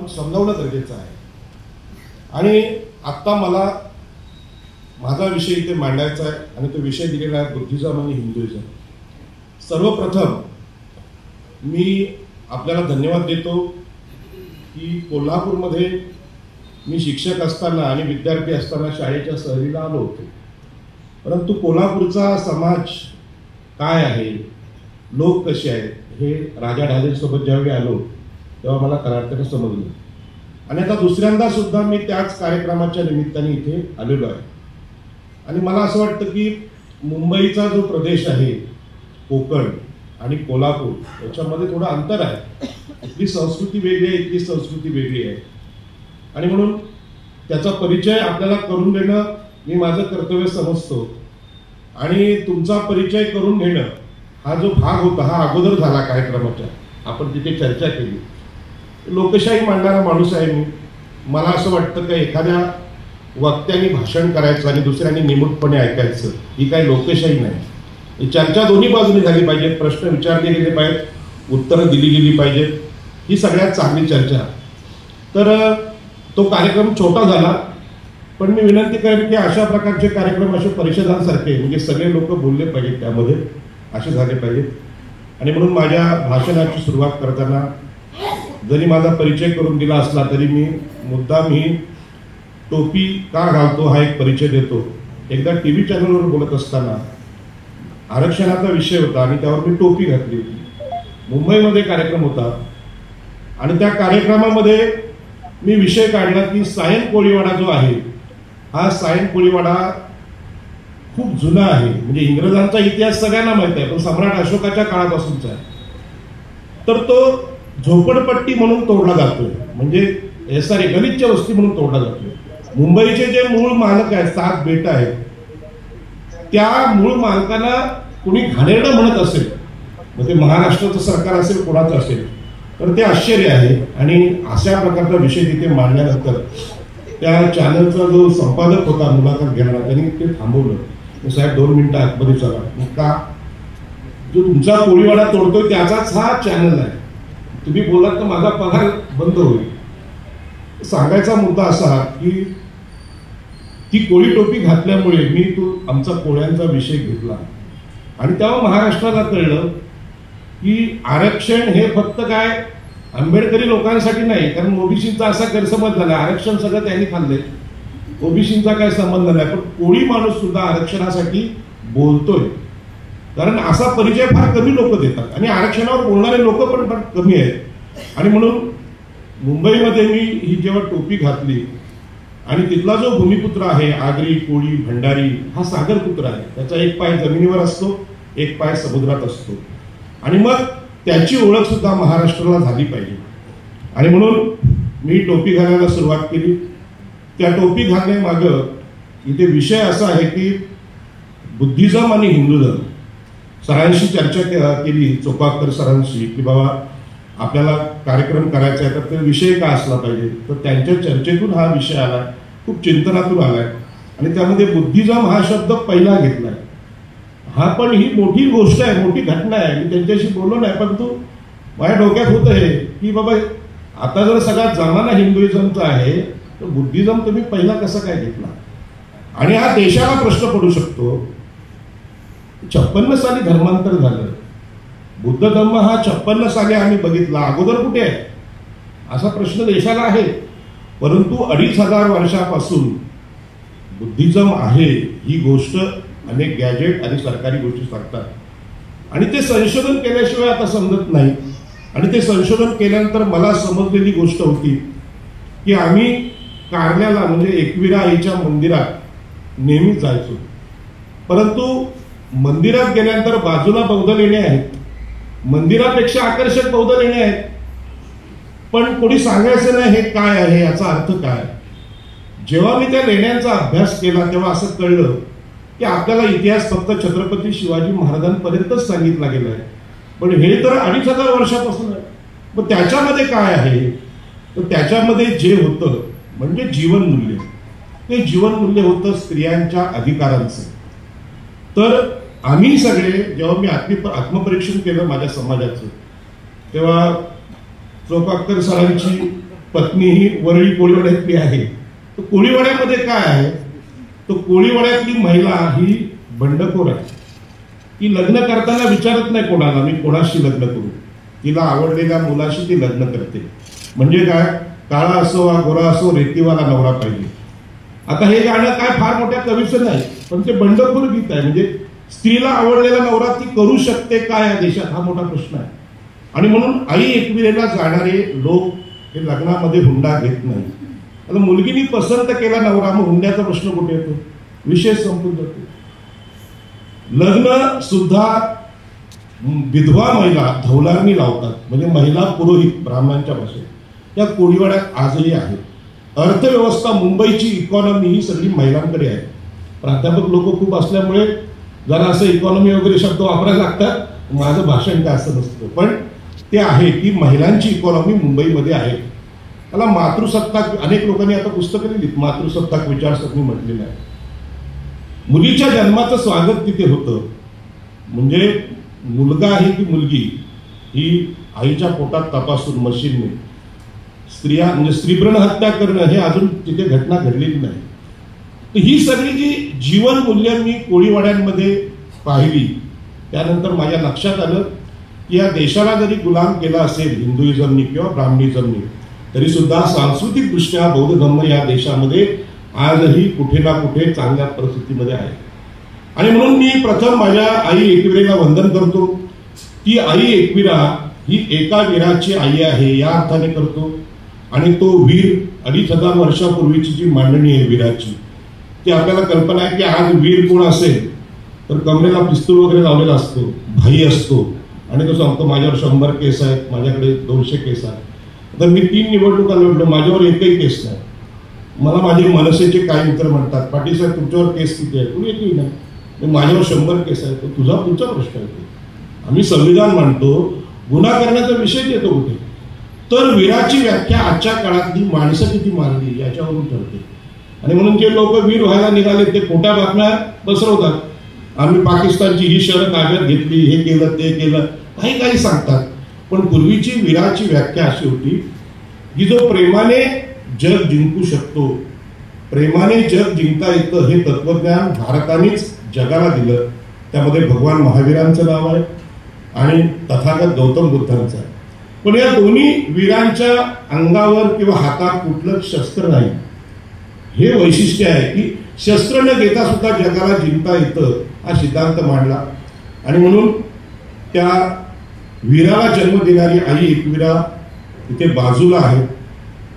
समजावणं गरजेचं आहे. आणि आत्ता मला माझा विषय इथे मांडायचा आहे आणि तो विषय दिलेला आहे बुद्धिझम आणि हिंदुइझम. सर्वप्रथम मी आपल्याला धन्यवाद देतो की कोल्हापूरमध्ये मी शिक्षक असताना आणि विद्यार्थी असताना शाळेच्या सहलीला आलो होतो. परंतु कोल्हापूरचा समाज काय आहे, लोक कसे आहेत, हे राजा ढालेंसोबत ज्यावेळी आलो तेव्हा मला खऱ्या अर्थाने समजलं. आणि आता दुसऱ्यांदा सुद्धा मी त्याच कार्यक्रमाच्या निमित्ताने इथे आलेलो आहे. आणि मला असं वाटतं की मुंबईचा जो प्रदेश आहे, कोकण आणि कोल्हापूर, याच्यामध्ये थोडं अंतर आहे. इथली संस्कृती वेगळी आहे, इथली संस्कृती वेगळी आहे. आणि म्हणून त्याचा परिचय आपल्याला करून देणं मी माझं कर्तव्य समजतो. आणि तुमचा परिचय करून घेणं हा जो भाग होता हा अगोदर झाला कार्यक्रमाच्या, आपण तिथे चर्चा केली. लोकशाही मांडणारा माणूस आहे मी. मला असं वाटतं की एखाद्या वक्त्याने भाषण करायचं आणि दुसऱ्यांनी निमूटपणे ऐकायचं, ही काही लोकशाही नाही. चर्चा दोन्ही बाजूने झाली पाहिजे, प्रश्न विचारले गेले पाहिजेत, उत्तरं दिली गेली पाहिजेत, ही सगळ्यात चांगली चर्चा. तर तो कार्यक्रम छोटा झाला, पण मी विनंती करेन की अशा प्रकारचे कार्यक्रम असे परिषदांसारखे म्हणजे सगळे लोक बोलले पाहिजेत, त्यामध्ये असे झाले पाहिजेत. आणि म्हणून माझ्या भाषणाची सुरुवात करताना जरी माझा परिचय करून दिला असला तरी मी मुद्दाम ही टोपी का घालतो हा एक परिचय देतो. एकदा टीव्ही चॅनलवर बोलत असताना आरक्षणाचा विषय होता आणि त्यावर मी टोपी घातली होती. मुंबईमध्ये कार्यक्रम होता आणि त्या कार्यक्रमामध्ये मी विषय काढला की सायन कोळीवाडा जो आहे, हा सायन कोळीवाडा खूप जुना आहे. म्हणजे इंग्रजांचा इतिहास सगळ्यांना माहिती आहे, पण सम्राट अशोकाच्या काळापासूनचा आहे. तर तो झोपडपट्टी म्हणून तोडला जातोय, म्हणजे सॉरी गलिच्छ वस्ती म्हणून तोडला जातोय. मुंबईचे जे मूळ मालक आहेत, 7 बेट आहेत, त्या मूळ मालकांना कुणी घाणेरडं म्हणत असेल, म्हणजे महाराष्ट्राचं सरकार असेल, कोणाचं असेल, तर ते आश्चर्य आहे. आणि अशा प्रकारचा विषय तिथे मांडल्यानंतर त्या चॅनलचा जो संपादक होता मुलाखत घेणारा, त्यांनी ते थांबवलं. साहेब 2 मिनिटं आतमध्ये चला. का? जो तुमचा कोळीवाडा तोडतोय त्याचाच हा चॅनल आहे, तुम्ही बोलात तर माझा पगार बंद होईल. सांगायचा मुद्दा असा की ती कोळी टोपी घातल्यामुळे मी आमचा कोळ्यांचा विषय घेतला. आणि तेव्हा महाराष्ट्राला कळलं की आरक्षण हे फक्त काय आंबेडकरी लोकांसाठी नाही, कारण ओबीसीचा असा गैरसमज झाला, आरक्षण सगळं त्यांनी खाल्लंय, ओबीसीचा काय संबंध नाही. पण कोळी माणूस सुद्धा आरक्षणासाठी बोलतोय, कारण असा परिचय फार कमी लोक देतात आणि आरक्षणावर बोलणारे लोक पण फार कमी आहेत. आणि म्हणून मुंबईमध्ये मी ही जेव्हा टोपी घातली आणि तिथला जो भूमिपुत्र आहे, आगरी, कोळी, भंडारी, हा सागरपुत्र आहे. त्याचा एक पाय जमिनीवर असतो, एक पाय समुद्रात असतो. आणि मग त्याची ओळख सुद्धा महाराष्ट्राला झाली पाहिजे. आणि म्हणून मी टोपी घालायला सुरुवात केली. त्या टोपी घालण्यामागं इथे विषय असा आहे की बुद्धिझम आणि हिंदुझम. सरांशी चर्चा केली, चोपाकर सरांशी, की बाबा आपल्याला कार्यक्रम करायचा आहे तर ते विषय काय असला पाहिजे. तर त्यांच्या चर्चेतून हा विषय आला, खूप चिंतनातून आलाय. आणि त्यामध्ये बुद्धिझम हा शब्द पहिला घेतलाय. हा पण ही मोठी गोष्ट आहे, मोठी घटना आहे. मी त्यांच्याशी बोललो नाही, परंतु माझ्या डोक्यात होतं हे की बाबा आता जर सगळा जमाना हिंदुइझमचा आहे तर बुद्धिझम तुम्ही पहिला कसा काय घेतला. आणि हा देशाला प्रश्न पडू शकतो. 56 साली धर्मांतर झालं. बुद्ध धर्म हा 56 साली आम्ही बघितला, अगोदर कुठे आहे असा प्रश्न देशाला आहे. परंतु 2500 वर्षापासून बुद्धिझम आहे ही गोष्ट अनेक गॅजेट आणि सरकारी गोष्टी सांगतात. आणि ते संशोधन केल्याशिवाय आता समजत नाही. आणि ते संशोधन केल्यानंतर मला समजलेली गोष्ट होती की आम्ही कारल्याला म्हणजे एकविरा आईच्या मंदिरात नेहमी जायचो. परंतु मंदिरात गेल्यानंतर बाजूला बौद्ध लेणे आहेत, मंदिरापेक्षा आकर्षक बौद्ध लेणे आहेत, पण कोणी सांगायचं नाही हे काय आहे, याचा अर्थ काय. जेव्हा मी त्या लेण्यांचा अभ्यास केला तेव्हा असं कळलं की आपल्याला इतिहास फक्त छत्रपती शिवाजी महाराजांपर्यंतच सांगितला गेला आहे, पण हे तर 2500 वर्षापासून आहे. मग त्याच्यामध्ये काय आहे, तर त्याच्यामध्ये जे होतं म्हणजे जीवनमूल्य. ते जीवनमूल्य होतं स्त्रियांच्या अधिकारांचं. तर आम्ही सगळे जेव्हा मी आत्मपरीक्षण केलं माझ्या समाजाचं, तेव्हा चोपाकर सरांची पत्नी ही वरळी कोळीवाड्यातली आहे. तर कोळीवाड्यामध्ये काय आहे, तर कोळीवाड्यातली महिला ही बंडखोर आहे. ती लग्न करताना विचारत नाही कोणाला मी कोणाशी लग्न करू, तिला आवडलेल्या मुलाशी ती लग्न करते. म्हणजे काय, काळा असो वा गोरा असो रेतीवाला नवरा पाहिजे. आता हे गाणं काय फार मोठ्या कवीचं नाही, पण ते बंडखोर गीत आहे. म्हणजे स्त्रीला आवडलेला नवरा ती करू शकते काय या देशात, हा मोठा प्रश्न आहे. आणि म्हणून आई एकविरेला जाणारे लोक हे लग्नामध्ये हुंडा घेत नाही. आता मुलगीनी पसंत केला नवरा, मग हुंड्याचा प्रश्न कुठे येतो, विषय संपून जातो. लग्न सुद्धा विधवा महिला धौलारणी लावतात, म्हणजे महिला पुरोहित ब्राह्मणांच्या भाषेत या कोळीवाड्यात आजही आहे. अर्थव्यवस्था मुंबईची इकॉनॉमी ही सगळी महिलांकडे आहे. प्राध्यापक लोक खूप असल्यामुळे जरा असं इकॉनॉमी वगैरे शब्द वापरायला लागतात, माझं भाषण काय असं नसतं, पण ते आहे की महिलांची इकॉनॉमी मुंबईमध्ये आहे. त्याला मातृसत्ताक, अनेक लोकांनी आता पुस्तकं लिहिलीत, मातृसत्ताक विचारसरणी म्हटलेलं आहे. मुलीच्या जन्माचं स्वागत तिथे होतं. म्हणजे मुलगा आहे की मुलगी ही आईच्या पोटात तपासून मशीनने स्त्रिया म्हणजे स्त्रीभ्रूण हत्या करणं हे अजून तिथे घटना घडलेली नाही. तर ही सगळी जी जीवन मूल्य मी कोळीवाड्यांमध्ये पाहिली, त्यानंतर माझ्या लक्षात आलं की या देशाला जरी गुलाम केला असेल हिंदुइझमनी किंवा ब्राह्मणिझमनी, तरी सुद्धा सांस्कृतिक दृष्ट्या बौद्ध धर्म या देशामध्ये आजही कुठे ना कुठे चांगल्या परिस्थितीमध्ये आहे. आणि म्हणून मी प्रथम माझ्या आई एकविरेला वंदन करतो. ती आई एकविरा ही एका वीराची आई आहे या अर्थाने करतो. आणि तो वीर 2500 वर्षापूर्वीची जी मांडणी आहे वीराची, ती आपल्याला कल्पना आहे की आज वीर कोण असेल तर कमरेला पिस्तूल वगैरे लावलेला असतो, भाई असतो, आणि तो सांगतो माझ्यावर 100 केस आहेत, माझ्याकडे 200 केस आहेत. तर मी 3 निवडणुका लढलो, माझ्यावर एकही केस नाही. मला माझे मनसेचे काही मित्र म्हणतात पाटील साहेब तुमच्यावर केस किती आहे, तुम्ही एकही नाही, माझ्यावर 100 केस आहे. तुमचा प्रश्न आहे. आम्ही संविधान मानतो, गुन्हा करण्याचा विषय येतो कुठे. तर वीराची व्याख्या आजच्या काळातली माणसं किती मानली याच्यावरून ठरते. आणि म्हणून जे लोक वीर व्हायला निघाले ते खोट्या बातम्या पसरवतात. आम्ही पाकिस्तानची ही शहर ताब्यात घेतली, हे केलं ते केलं, काही काही सांगतात. पण पूर्वीची वीराची व्याख्या अशी होती की जो प्रेमाने जग जिंकू शकतो, प्रेमाने जग जिंकता येतं, हे तत्वज्ञान भारतानेच जगाला दिलं. त्यामध्ये भगवान महावीरांचं नाव आहे आणि तथागत गौतम बुद्धांचं आहे. पण या दोन्ही वीरांच्या अंगावर किंवा हातात कुठलं शस्त्र नाही, हे वैशिष्ट्य आहे की शस्त्र न घेता सुद्धा जगाला जिंकता येतं, हा सिद्धांत मांडला. आणि म्हणून त्या वीराला जन्म देणारी आई एकविरा इथे बाजूला आहे.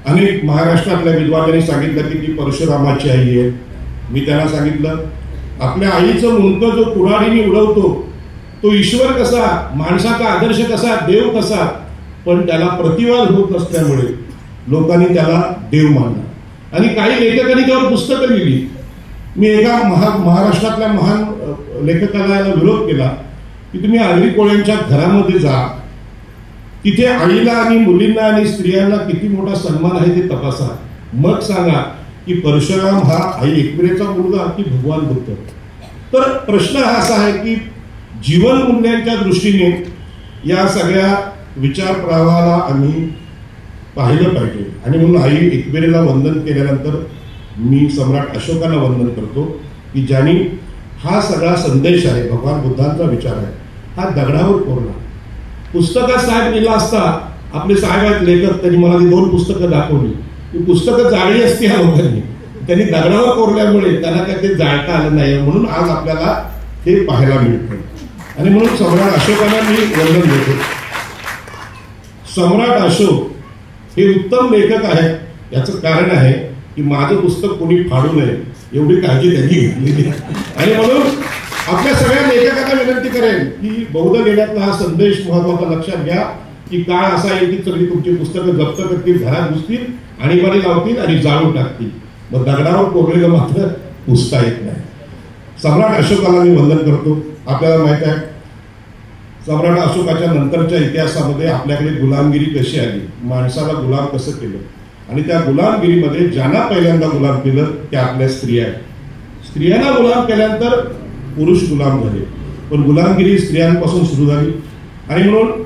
अनेक महाराष्ट्रातल्या विद्वानांनी सांगितलं की ती परशुरामाची आई आहे. मी त्यांना सांगितलं आपल्या आईचं मुंडकं जो कुऱ्हाडीने उडवतो तो ईश्वर कसा, माणसाचा आदर्श कसा, देव कसा, पण त्याला प्रतिवाद होत नसल्यामुळे लोकांनी त्याला देव मानला. आणि काही लेखकांनी त्यावर पुस्तकं लिहिली. मी एका महाराष्ट्रातल्या महान लेखकाला याला विरोध केला की तुम्ही आगरी कोळ्यांच्या घरामध्ये जा, तिथे आईला आणि मुलींना आणि स्त्रियांना किती मोठा सन्मान आहे ते तपासा, मग सांगा की परशुराम हा आई एकविरेचा मुलगा की भगवान बुद्ध. तर प्रश्न हा असा आहे की जीवन मूल्यांच्या दृष्टीने या सगळ्या विचार प्रवाहाला आम्ही पाहिलं पाहिजे. आणि म्हणून आई एकविरेला वंदन केल्यानंतर मी सम्राट अशोकांना वंदन करतो की ज्यांनी हा सगळा संदेश आहे, भगवान बुद्धांचा विचार आहे, हा दगडावर कोरला. पुस्तकात साहेब लिहिला असता, आपले साहेब आहेत लेखक, त्यांनी मला ती 2 पुस्तकं दाखवली. ती पुस्तकं जाळली असती ह्या लोकांनी, त्यांनी दगडावर कोरल्यामुळे त्यांना काय ते जाळता आलं नाही, म्हणून आज आपल्याला ते पाहायला मिळतं. आणि म्हणून सम्राट अशोकांना मी वंदन देतो. सम्राट अशोक हे उत्तम लेखक आहेत. याचं कारण आहे की माझं पुस्तक कोणी फाडू नये एवढी काळजी त्यांनी घेतलेली आहे. आणि म्हणून आपल्या सगळ्या लेखकांना विनंती करेन की बौद्ध लेण्यातला हा संदेश महत्वाचा लक्षात घ्या की काळ असा आहे की सगळी तुमची पुस्तकं जप्त करतील, घरात घुसतील, आणीबाणी लावतील आणि जाळून टाकतील. मग दगडावर कोरलेलं मात्र पुसता येत नाही. सम्राट अशोकाला मी वंदन करतो. आपल्याला माहित आहे सम्राट अशोकाच्या नंतरच्या इतिहासामध्ये आपल्याकडे गुलामगिरी कशी आली, माणसाला गुलाम कसं केलं, आणि त्या गुलामगिरीमध्ये ज्यांना पहिल्यांदा गुलाम केलं त्या आपल्या स्त्रिया आहेत. स्त्रियांना गुलाम केल्यानंतर पुरुष गुलाम झाले, पण गुलामगिरी स्त्रियांपासून सुरू झाली. आणि म्हणून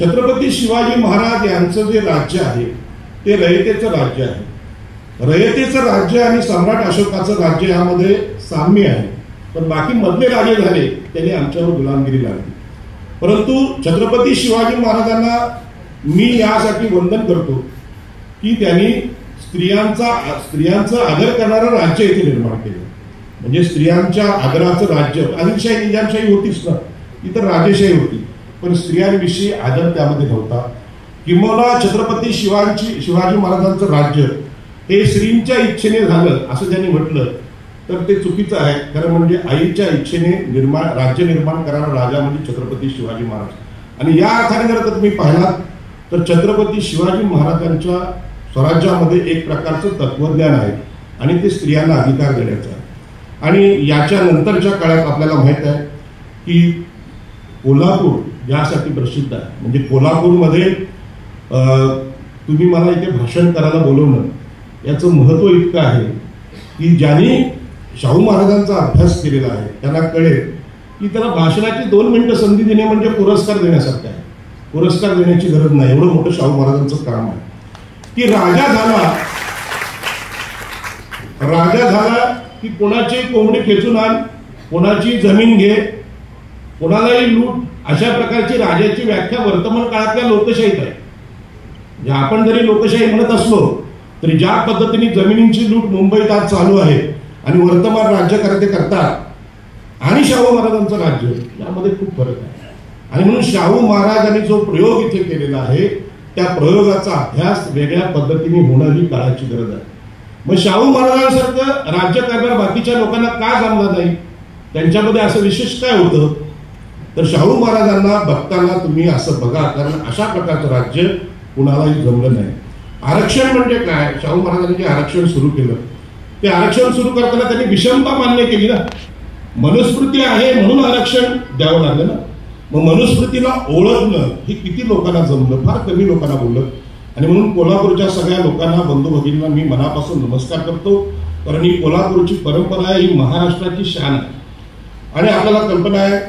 छत्रपती शिवाजी महाराज यांचं जे राज्य आहे ते रयतेचं राज्य आहे. रयतेचं राज्य आणि सम्राट अशोकाचं राज्य यामध्ये साम्य आहे, पण बाकी मधले राजे झाले त्यांनी आमच्यावर गुलामगिरी लावली. परंतु छत्रपती शिवाजी महाराजांना मी यासाठी वंदन करतो की त्यांनी स्त्रियांचा आदर करणारं राज्य इथे निर्माण केलं. म्हणजे स्त्रियांच्या आदराचं राज्य. आदिलशाही निजामशाही होतीच ना, इतर राजेशाही होती, पण स्त्रियांविषयी आदर त्यामध्ये नव्हता. किंबहुना छत्रपती शिवाजी महाराजांचं राज्य हे स्त्रींच्या इच्छेने झालं असं त्यांनी म्हटलं तर ते चुकीचं आहे. खरं म्हणजे आईच्या इच्छेने राज्य निर्माण करणारा राजा म्हणजे छत्रपती शिवाजी महाराज. आणि या अर्थाने जर तुम्ही पाहिलात तर छत्रपती शिवाजी महाराजांच्या स्वराज्यामध्ये एक प्रकारचं तत्वज्ञान आहे आणि ते स्त्रियांना अधिकार देण्याचं आहे. आणि याच्या नंतरच्या काळात आपल्याला माहित आहे की कोल्हापूर यासाठी प्रसिद्ध आहे. म्हणजे कोल्हापूरमध्ये तुम्ही मला इथे भाषण करायला बोलवणं याचं महत्त्व इतकं आहे की ज्यांनी शाहू महाराजांचा अभ्यास केलेला आहे त्यांना कळेल की त्याला भाषणाची 2 मिनिटं संधी देणे म्हणजे पुरस्कार देण्यासारखं आहे. पुरस्कार देण्याची गरज नाही, एवढं मोठं शाहू महाराजांचं काम आहे. की राजा झाला की कोणाची कोंबडी खेचून आण, कोणाची जमीन घे, कोणालाही लूट, अशा प्रकारची राजाची व्याख्या वर्तमान काळातल्या लोकशाहीत आहे. म्हणजे आपण जरी लोकशाही म्हणत असलो तरी ज्या पद्धतीने जमिनींची लूट मुंबईत आज चालू आहे आणि वर्तमान राज्यकर्ते करतात आणि शाहू महाराजांचं राज्य यामध्ये खूप फरक आहे. आणि म्हणून शाहू महाराजांनी जो प्रयोग इथे केलेला आहे त्या प्रयोगाचा अभ्यास वेगळ्या पद्धतीने होणं ही काळाची गरज आहे. मग शाहू महाराजांसारखं राज्य करणाऱ्या बाकीच्या लोकांना का जमलं नाही, त्यांच्यामध्ये असं विशेष काय होतं, तर शाहू महाराजांना बघताना तुम्ही असं बघा, कारण अशा प्रकारचं राज्य कुणालाही जमलं नाही. आरक्षण म्हणजे काय, शाहू महाराजांनी जे आरक्षण सुरू केलं ते आरक्षण सुरू करताना त्यांनी विषमता मान्य केली ना. मनुस्मृती आहे म्हणून आरक्षण द्यावं लागलं ना. मग मनुस्मृतीला ओळखणं हे किती लोकांना जमलं, फार कमी लोकांना बोललं. आणि म्हणून कोल्हापूरच्या सगळ्या लोकांना, बंधू भगिनींना मी मनापासून नमस्कार करतो, कारण ही कोल्हापूरची परंपरा आहे, ही महाराष्ट्राची शान आहे. आणि आपल्याला कल्पना आहे,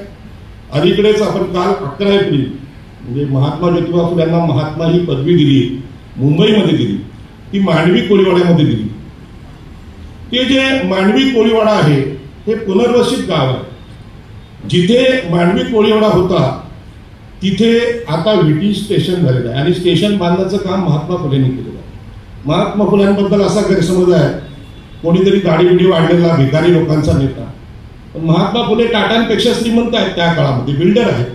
अलीकडेच आपण काल 11 एप्रिल म्हणजे महात्मा ज्योतिबा फुल्यांना महात्मा ही पदवी दिली, मुंबईमध्ये दिली, ती मांडवी कोळीवाड्यामध्ये दिली. ते जे मांडवी कोळीवाडा आहे हे पुनर्वसित गाव आहे. जिथे मांडवी कोळीवाडा होता तिथे आता विटी स्टेशन झालेलं आहे आणि स्टेशन बांधण्याचं काम महात्मा फुलेंनी केलेलं आहे. महात्मा फुल्यांबद्दल असा गैरसमज आहे, कोणीतरी दाढी बिडी वाढलेला भिकारी लोकांचा नेता, पण महात्मा फुले टाटांपेक्षा श्रीमंत आहेत, त्या काळामध्ये बिल्डर आहेत.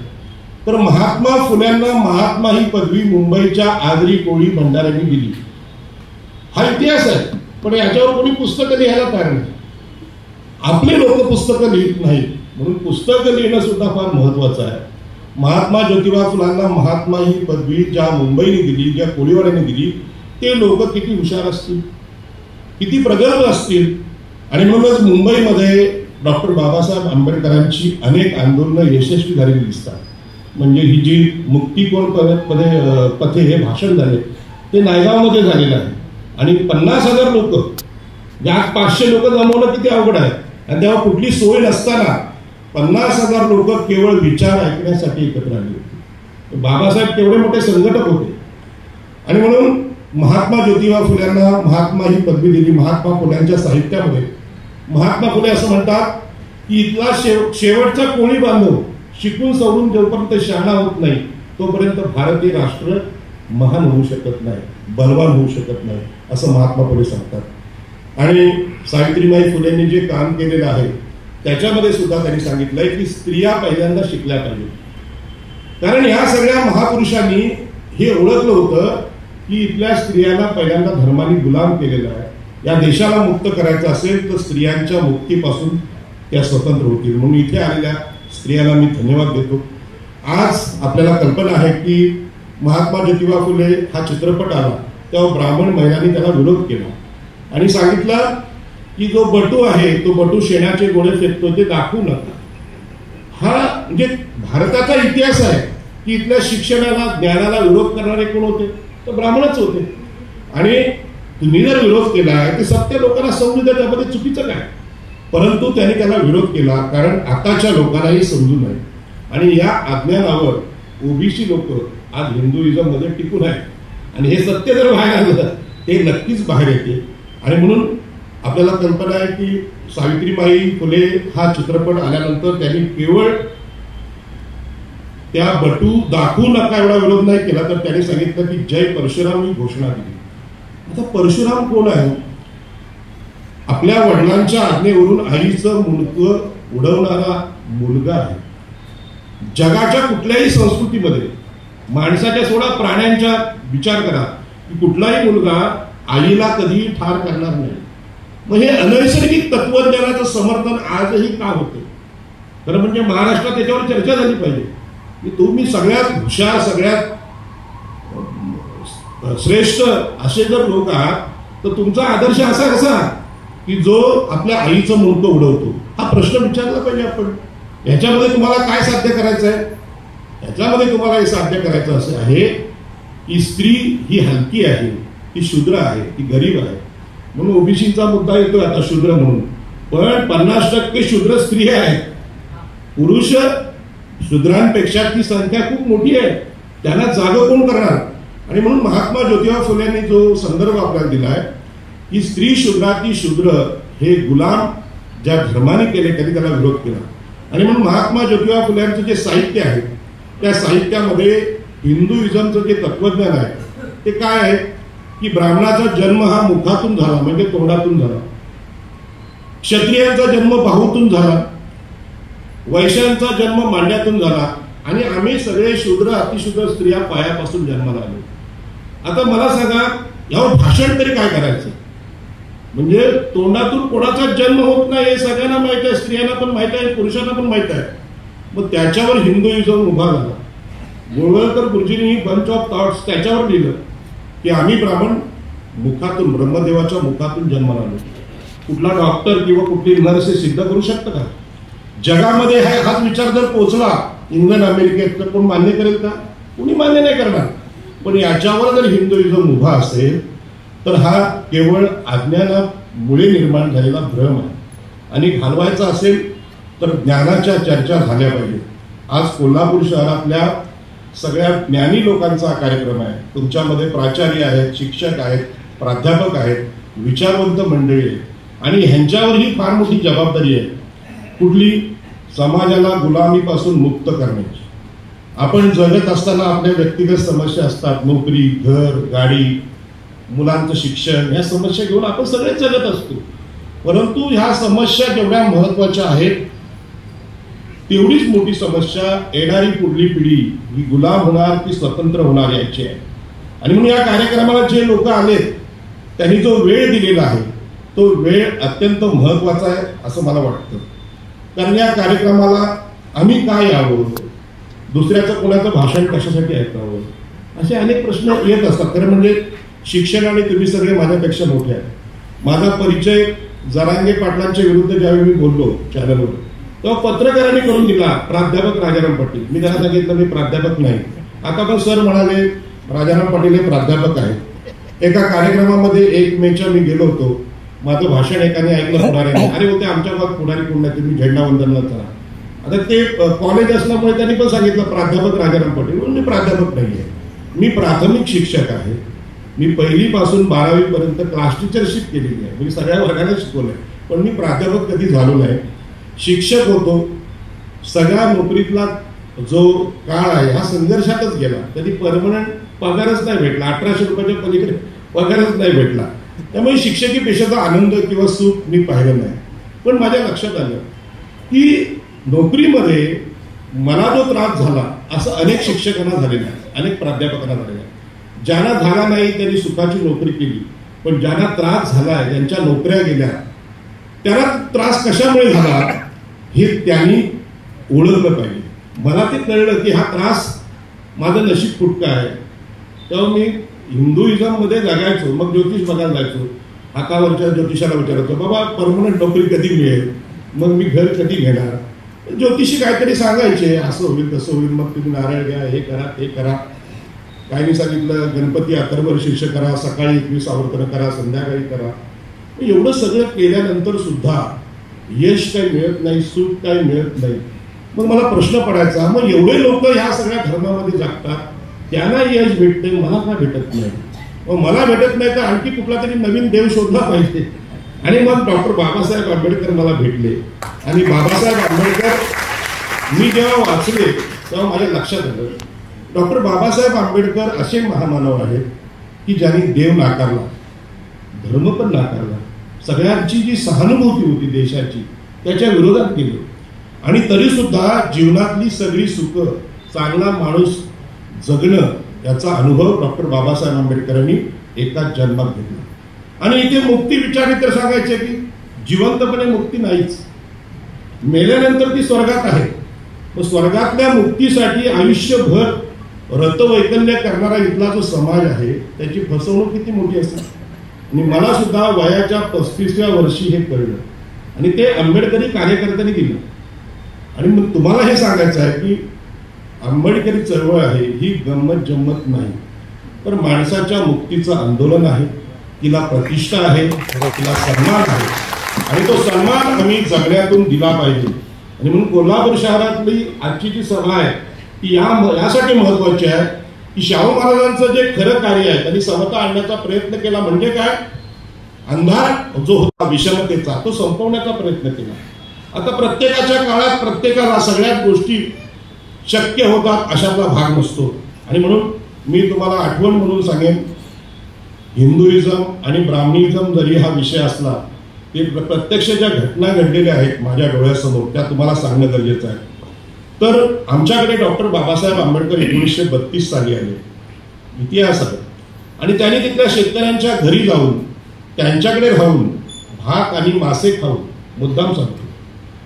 तर महात्मा फुल्यांना महात्मा ही पदवी मुंबईच्या आगरी कोळी भंडाऱ्यांनी दिली. हा इतिहास आहे, पण याच्यावर कोणी पुस्तकं लिहायला तयार नाही. आपले लोक पुस्तकं लिहित नाहीत, म्हणून पुस्तकं लिहिणं सुद्धा फार महत्वाचं आहे. महात्मा ज्योतिबा फुलांना महात्मा ही पदवी ज्या मुंबईने दिली, ज्या कोळीवाड्याने दिली, ते लोक किती हुशार असतील, किती प्रगल्भ असतील. आणि म्हणूनच मुंबईमध्ये डॉक्टर बाबासाहेब आंबेडकरांची अनेक आंदोलनं यशस्वी झालेली दिसतात. म्हणजे ही जी मुक्तिकोण पथे हे भाषण झाले ते नायगावमध्ये झालेलं आहे आणि 50,000 लोक, ज्यात 500 लोक जमवणं किती अवघड आहे. आणि तेव्हा कुठली सोय नसताना 50,000 लोक केवळ विचार ऐकण्यासाठी एकत्र आले होते. बाबासाहेब तेवढे मोठे संघटक होते. आणि म्हणून महात्मा ज्योतिबा फुल्यांना महात्मा ही पदवी दिली. महात्मा फुल्यांच्या साहित्यामध्ये महात्मा फुले असं म्हणतात की इथला शेवटचा कोळी बांधव शिकून सवरून जोपर्यंत शहाणा होत नाही तोपर्यंत भारतीय राष्ट्र महान होऊ शकत नाही, बलवान होऊ शकत नाही, असं महात्मा फुले सांगतात. आणि सावित्रीबाई फुलेंनी जे काम केलेलं आहे त्याच्यामध्ये सुद्धा त्यांनी सांगितलंय की स्त्रिया पहिल्यांदा शिकल्या पाहिजे. कारण ह्या सगळ्या महापुरुषांनी हे ओळखलं होतं की इथल्या स्त्रियांना पहिल्यांदा धर्माने गुलाम केलेला आहे. या देशाला मुक्त करायचं असेल तर स्त्रियांच्या मुक्तीपासून त्या स्वतंत्र होतील. म्हणून इथे आलेल्या स्त्रियांना मी धन्यवाद देतो. आज आपल्याला कल्पना आहे की महात्मा ज्योतिबा फुले हा चित्रपट आला तेव्हा ब्राह्मण महिलांनी त्याला विरोध केला आणि सांगितलं की जो बटू आहे तो बटू शेणाचे गोळे फेकतो ते दाखवू नका. हा म्हणजे भारताचा इतिहास आहे की इथल्या शिक्षणाला, ज्ञानाला विरोध करणारे कोण होते, तर ब्राह्मणच होते. आणि तुम्ही जर विरोध केला ते सत्य लोकांना समजू द्या, त्यामध्ये चुकीचं काय. परंतु त्यांनी त्याला विरोध केला कारण आताच्या लोकांनाही समजू नये. आणि या अज्ञानावर ओबीसी लोक आज हिंदुइझम मध्ये टिकून आहेत आणि हे सत्य जर बाहेर आलं ते नक्कीच बाहेर येते. आणि म्हणून आपल्याला कल्पना आहे की सावित्रीबाई फुले हा चित्रपट आल्यानंतर त्यांनी केवळ त्या बटू दाखवू नका एवढा विरोध नाही केला, तर त्यांनी सांगितलं की जय परशुराम ही घोषणा दिली. आता परशुराम कोण आहे? आपल्या वडिलांच्या आज्ञेवरून आईचं मुंडकं उडवणारा मुलगा आहे. जगाच्या कुठल्याही संस्कृतीमध्ये माणसाच्या सोडा प्राण्यांच्या विचार करा की कुठलाही मुलगा आईला कधीही ठार करणार नाही. मग हे अनैसर्गिक तत्वज्ञानाचं समर्थन आजही का होते? खरं म्हणजे महाराष्ट्रात त्याच्यावर चर्चा झाली पाहिजे की तुम्ही सगळ्यात हुशार, सगळ्यात श्रेष्ठ असे जर लोक आहात तर तुमचा आदर्श असा कसा की जो आपल्या आईचं मुंडकं उडवतो? हा प्रश्न विचारला पाहिजे आपण. याच्यामध्ये तुम्हाला काय साध्य करायचं आहे? याच्यामध्ये तुम्हाला हे साध्य करायचं असं आहे की स्त्री ही हलकी आहे, ती शूद्र आहे, ती गरीब आहे. म्हणून ओबीसीचा मुद्दा येतोय आता शूद्र म्हणून. पण 50% शूद्र स्त्री आहेत. पुरुष शूद्रांपेक्षा ती संख्या खूप मोठी आहे. त्यांना जागं कोण करणार? आणि म्हणून महात्मा ज्योतिबा फुले यांनी जो संदर्भ आपल्याला दिलाय की स्त्री शूद्राती शूद्र हे गुलाम ज्या धर्माने केले त्यांनी त्याला विरोध केला. आणि म्हणून महात्मा ज्योतिबा फुले यांचं जे साहित्य आहे त्या साहित्यामध्ये हिंदुइझमचं जे तत्वज्ञान आहे ते काय आहे की ब्राह्मणाचा जन्म हा मुखातून झाला म्हणजे तोंडातून झाला, क्षत्रियांचा जन्म बाहूतून झाला, वैश्यांचा जन्म मांड्यातून झाला आणि आम्ही सगळे शूद्र अतिशूद्र स्त्रिया पायापासून जन्माला आलो. आता मला सांगा यावर भाषण तरी काय करायचं? म्हणजे तोंडातून कोणाचा जन्म होत नाही हे सगळ्यांना माहित आहे, स्त्रियांना पण माहित आहे, पुरुषांना पण माहित आहे. मग त्याच्यावर हिंदुइझम उभा झाला. गोळवलकर गुरुजींनी बंच ऑफ थॉट्स त्याच्यावर लिहिलं की आम्ही ब्राह्मण मुखातून ब्रह्मदेवाच्या मुखातून जन्माला आलो. कुठला डॉक्टर किंवा कुठली नर्स हे सिद्ध करू शकतं का? जगामध्ये हाच विचार जर पोहोचला इंग्लंड अमेरिकेत तर कोण मान्य करेल का? कोणी मान्य नाही करणार. पण याच्यावर जर हिंदुइझम उभा असेल तर हा केवळ अज्ञानामुळे निर्माण झालेला भ्रम आहे. आणि घालवायचा असेल तर ज्ञानाच्या चर्चा झाल्या पाहिजे. आज कोल्हापूर शहरातल्या सगळ्या ज्ञानी लोकांचा कार्यक्रम आहे. तुमच्यामध्ये प्राचार्य आहेत, शिक्षक आहेत, प्राध्यापक आहेत, विचारवंत मंडळी आहेत आणि ह्यांच्यावरही फार मोठी जबाबदारी आहे. कुठली? समाजाला गुलामीपासून मुक्त करण्याची. आपण जगत असताना आपल्या व्यक्तिगत समस्या असतात, नोकरी, घर, गाडी, मुलांचं शिक्षण, या समस्या घेऊन आपण सगळे जगत असतो. परंतु ह्या समस्या जेवढ्या महत्वाच्या आहेत तेवढीच मोठी समस्या येणारी पुढली पिढी ही गुलाम होणार की स्वतंत्र होणार याची आहे. आणि म्हणून या कार्यक्रमाला जे लोक आलेत त्यांनी जो वेळ दिलेला आहे तो वेळ अत्यंत महत्वाचा आहे असं मला वाटतं. कारण या कार्यक्रमाला आम्ही काय यावं, दुसऱ्याचं कोणाचं भाषण कशासाठी ऐकावं, असे अनेक प्रश्न येत असतात. खरं म्हणजे शिक्षण आणि तुम्ही सगळे माझ्यापेक्षा मोठे आहेत. माझा परिचय जरांगे पाटलांच्या विरुद्ध ज्यावेळी मी बोललो चॅनलवर तेव्हा पत्रकारांनी करून दिला, प्राध्यापक राजाराम पाटील. मी त्यांना सांगितलं मी प्राध्यापक नाही. आता पण सर म्हणाले राजाराम पाटील हे प्राध्यापक आहेत. एका कार्यक्रमामध्ये 1 मेच्या मी गेलो होतो. माझं भाषण एकाने ऐकलं पुढाऱ्याने, अरे होते आमच्या गावात पुढारी कोण नाही, तुम्ही झेंडावंदनला चला. आता ते कॉलेज असल्यामुळे त्यांनी पण सांगितलं प्राध्यापक राजाराम पाटील. म्हणून मी प्राध्यापक नाही आहे, मी प्राथमिक शिक्षक आहे. मी 1ली पासून 12वी पर्यंत क्लास टीचरशिप केलेली आहे, मी सगळ्या वर्गाला शिकवलंय. पण मी प्राध्यापक कधी झालो नाही. शिक्षक होतो. सगळ्या नोकरीतला जो काळ आहे हा संघर्षातच गेला. कधी परमनंट पगारच नाही भेटला, 1800 रुपयाच्या पलीकडे पगारच नाही भेटला. त्यामुळे शिक्षकी पेशाचा आनंद किंवा सुख मी पाहिलं नाही. पण माझ्या लक्षात आलं की नोकरीमध्ये मला जो त्रास झाला असं अनेक शिक्षकांना झालेला आहे, अनेक प्राध्यापकांना झालेला आहे. ज्यांना झाला नाही त्यांनी सुखाची नोकरी केली, पण ज्यांना त्रास झालाय, ज्यांच्या नोकऱ्या गेल्या, त्याला त्रास कशामुळे झाला हे त्यांनी ओळखलं पाहिजे. मला ते कळलं की हा त्रास माझं नशीब फुटका आहे. तेव्हा मी हिंदुइझम मध्ये जगायचो. मग ज्योतिष बघायला जायचो, हातावरच्या ज्योतिषाला विचारायचो बाबा परमनंट नोकरी कधी मिळेल, मग मी घर कधी घेणार. ज्योतिषी काहीतरी सांगायचे, असं होईल तसं होईल, मग तुम्ही नारळ घ्या, हे करा ते करा. काही सांगितलं गणपती अथर्व शीर्ष करा, सकाळी 21 आवर्तन करा, संध्याकाळी करा. एवढं सगळं केल्यानंतर सुद्धा यश काही मिळत नाही, सुख काही मिळत नाही. मग मला प्रश्न पडायचा, मग एवढे लोक ह्या सगळ्या धर्मामध्ये जगतात त्यांना यश भेटते, मला का भेटत नाही? मग मला भेटत नाही तर आणखी कुठला तरी नवीन देव शोधला पाहिजे. आणि मग डॉक्टर बाबासाहेब आंबेडकर मला भेटले. आणि बाबासाहेब आंबेडकर मी जेव्हा वाचले तेव्हा माझ्या लक्षात आलं, डॉक्टर बाबासाहेब आंबेडकर असे महामानव आहेत की ज्यांनी देव नाकारला, धर्म पण नाकारला, सगळ्यांची जी सहानुभूती होती देशाची त्याच्या विरोधात गेले. आणि तरी सुद्धा जीवनातली सगळी सुख, चांगला माणूस जगणं याचा अनुभव डॉक्टर बाबासाहेब आंबेडकरांनी एकाच जन्मात घेतला. आणि इथे मुक्ती विचारली तर सांगायचे की जिवंतपणे मुक्ती नाहीच, मेल्यानंतर ती स्वर्गात आहे. मग स्वर्गातल्या मुक्तीसाठी आयुष्यभर रतवैकल्य करणारा इथला जो समाज आहे त्याची फसवणूक किती मोठी असते. आणि मला सुद्धा वयाच्या 35व्या वर्षी हे कळलं आणि ते आंबेडकरी कार्यकर्त्यांनी दिलं. आणि मग तुम्हाला हे सांगायचं आहे की आंबेडकरी चळवळ आहे ही गंमत जम्मत नाही, तर माणसाच्या मुक्तीचं आंदोलन आहे. तिला प्रतिष्ठा आहे, तिला सन्मान आहे आणि तो सन्मान आम्ही जगण्यातून दिला पाहिजे. आणि म्हणून कोल्हापूर शहरातली आजची जी सभा आहे ती यासाठी महत्वाची आहे की शाहू महाराजांचं जे खरं कार्य आहे त्यांनी समता आणण्याचा प्रयत्न केला. म्हणजे काय, अंधार जो होता विषमतेचा तो संपवण्याचा प्रयत्न केला. आता प्रत्येकाच्या काळात प्रत्येकाला सगळ्याच गोष्टी शक्य होतात अशातला भाग नसतो. आणि म्हणून मी तुम्हाला आठवण म्हणून सांगेन, हिंदुइझम आणि ब्राह्मणिझम जरी हा विषय असला ते प्रत्यक्ष ज्या घटना घडलेल्या आहेत माझ्या डोळ्यासमोर त्या तुम्हाला सांगणं गरजेचं आहे. तर आमच्याकडे डॉक्टर बाबासाहेब आंबेडकर 1932 साली आले, इतिहास आहे. आणि त्यांनी तिथल्या शेतकऱ्यांच्या घरी जाऊन त्यांच्याकडे राहून भात आणि मासे खाऊन, मुद्दाम सांगतो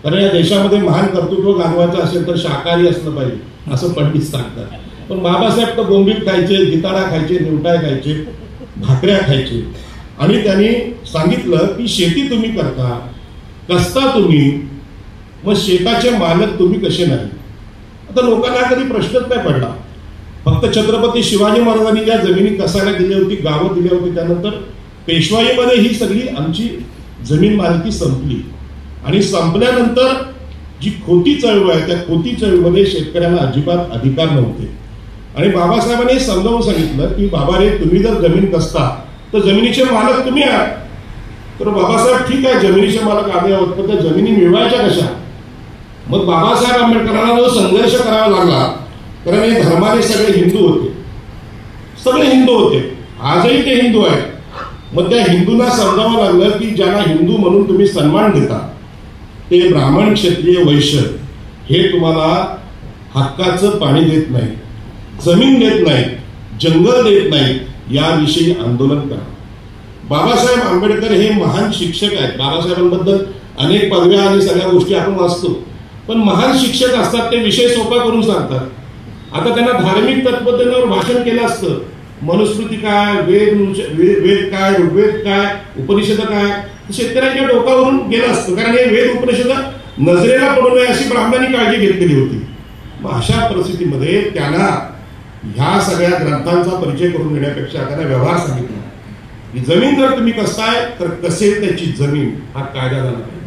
कारण या देशामध्ये महान कर्तृत्व गाजवायचं असेल तर शाकाहारी असलं पाहिजे असं पंडित सांगतात. पण बाबासाहेब तर बोंबील खायचे, गिताडा खायचे, निवटाय खायचे, भाकऱ्या खायचे. आणि त्यांनी सांगितलं की शेती तुम्ही करता, कसता तुम्ही, मग शेताचे मालक तुम्ही कसे नाही. आता लोकांना कधी प्रश्नच नाही पडला. फक्त छत्रपती शिवाजी महाराजांनी ज्या जमिनी कसायला दिली होती, गावं दिली होती, त्यानंतर पेशवाईमध्ये ही सगळी आमची जमीन मालकी संपली. आणि संपल्यानंतर जी खोती चळवळ आहे त्या खोती चळवळीमध्ये शेतकऱ्याला अजिबात अधिकार नव्हते. आणि बाबासाहेबांनी समजावून सांगितलं की बाबा रे, तुम्ही जर जमीन कसता तर जमिनीचे मालक तुम्ही आहात. तर बाबासाहेब ठीक आहे, जमिनीचे मालक आम्ही आहोत, पण त्या जमिनी मिळवायच्या कशा. मग बाबासाहेब आंबेडकरांना जो संघर्ष करावा लागला, कारण हे धर्माने सगळे हिंदू होते, सगळे हिंदू होते, आजही ते हिंदू आहेत. मग त्या हिंदूंना समजावं लागलं की ज्यांना हिंदू म्हणून तुम्ही सन्मान देता ते ब्राह्मण, क्षत्रिय, वैश्य हे तुम्हाला हक्काचं पाणी देत नाही, जमीन देत नाही, जंगल देत नाही, याविषयी आंदोलन करा. बाबासाहेब आंबेडकर हे महान शिक्षक आहेत. बाबासाहेबांबद्दल अनेक पदव्या आणि सगळ्या गोष्टी आपण वाचतो, पण महान शिक्षक असतात, ते विषय सोपा करून सांगतात. आता त्यांना धार्मिक तत्पज्ञानावर भाषण केलं असतं, मनुस्मृती काय, वेद काय, ऋग्वेद काय, उपनिषद काय, शेतकऱ्यांच्या डोकावरून गेलं असतं. कारण हे वेद उपनिषद नजरेला पडू नये अशी ब्राह्मणांनी काळजी घेतलेली होती. मग अशा परिस्थितीमध्ये त्यांना ह्या सगळ्या ग्रंथांचा परिचय करून देण्यापेक्षा त्यांना व्यवहार सांगितला की जमीन जर तुम्ही कसाय तर कसेल त्याची जमीन हा कायदा झाला पाहिजे.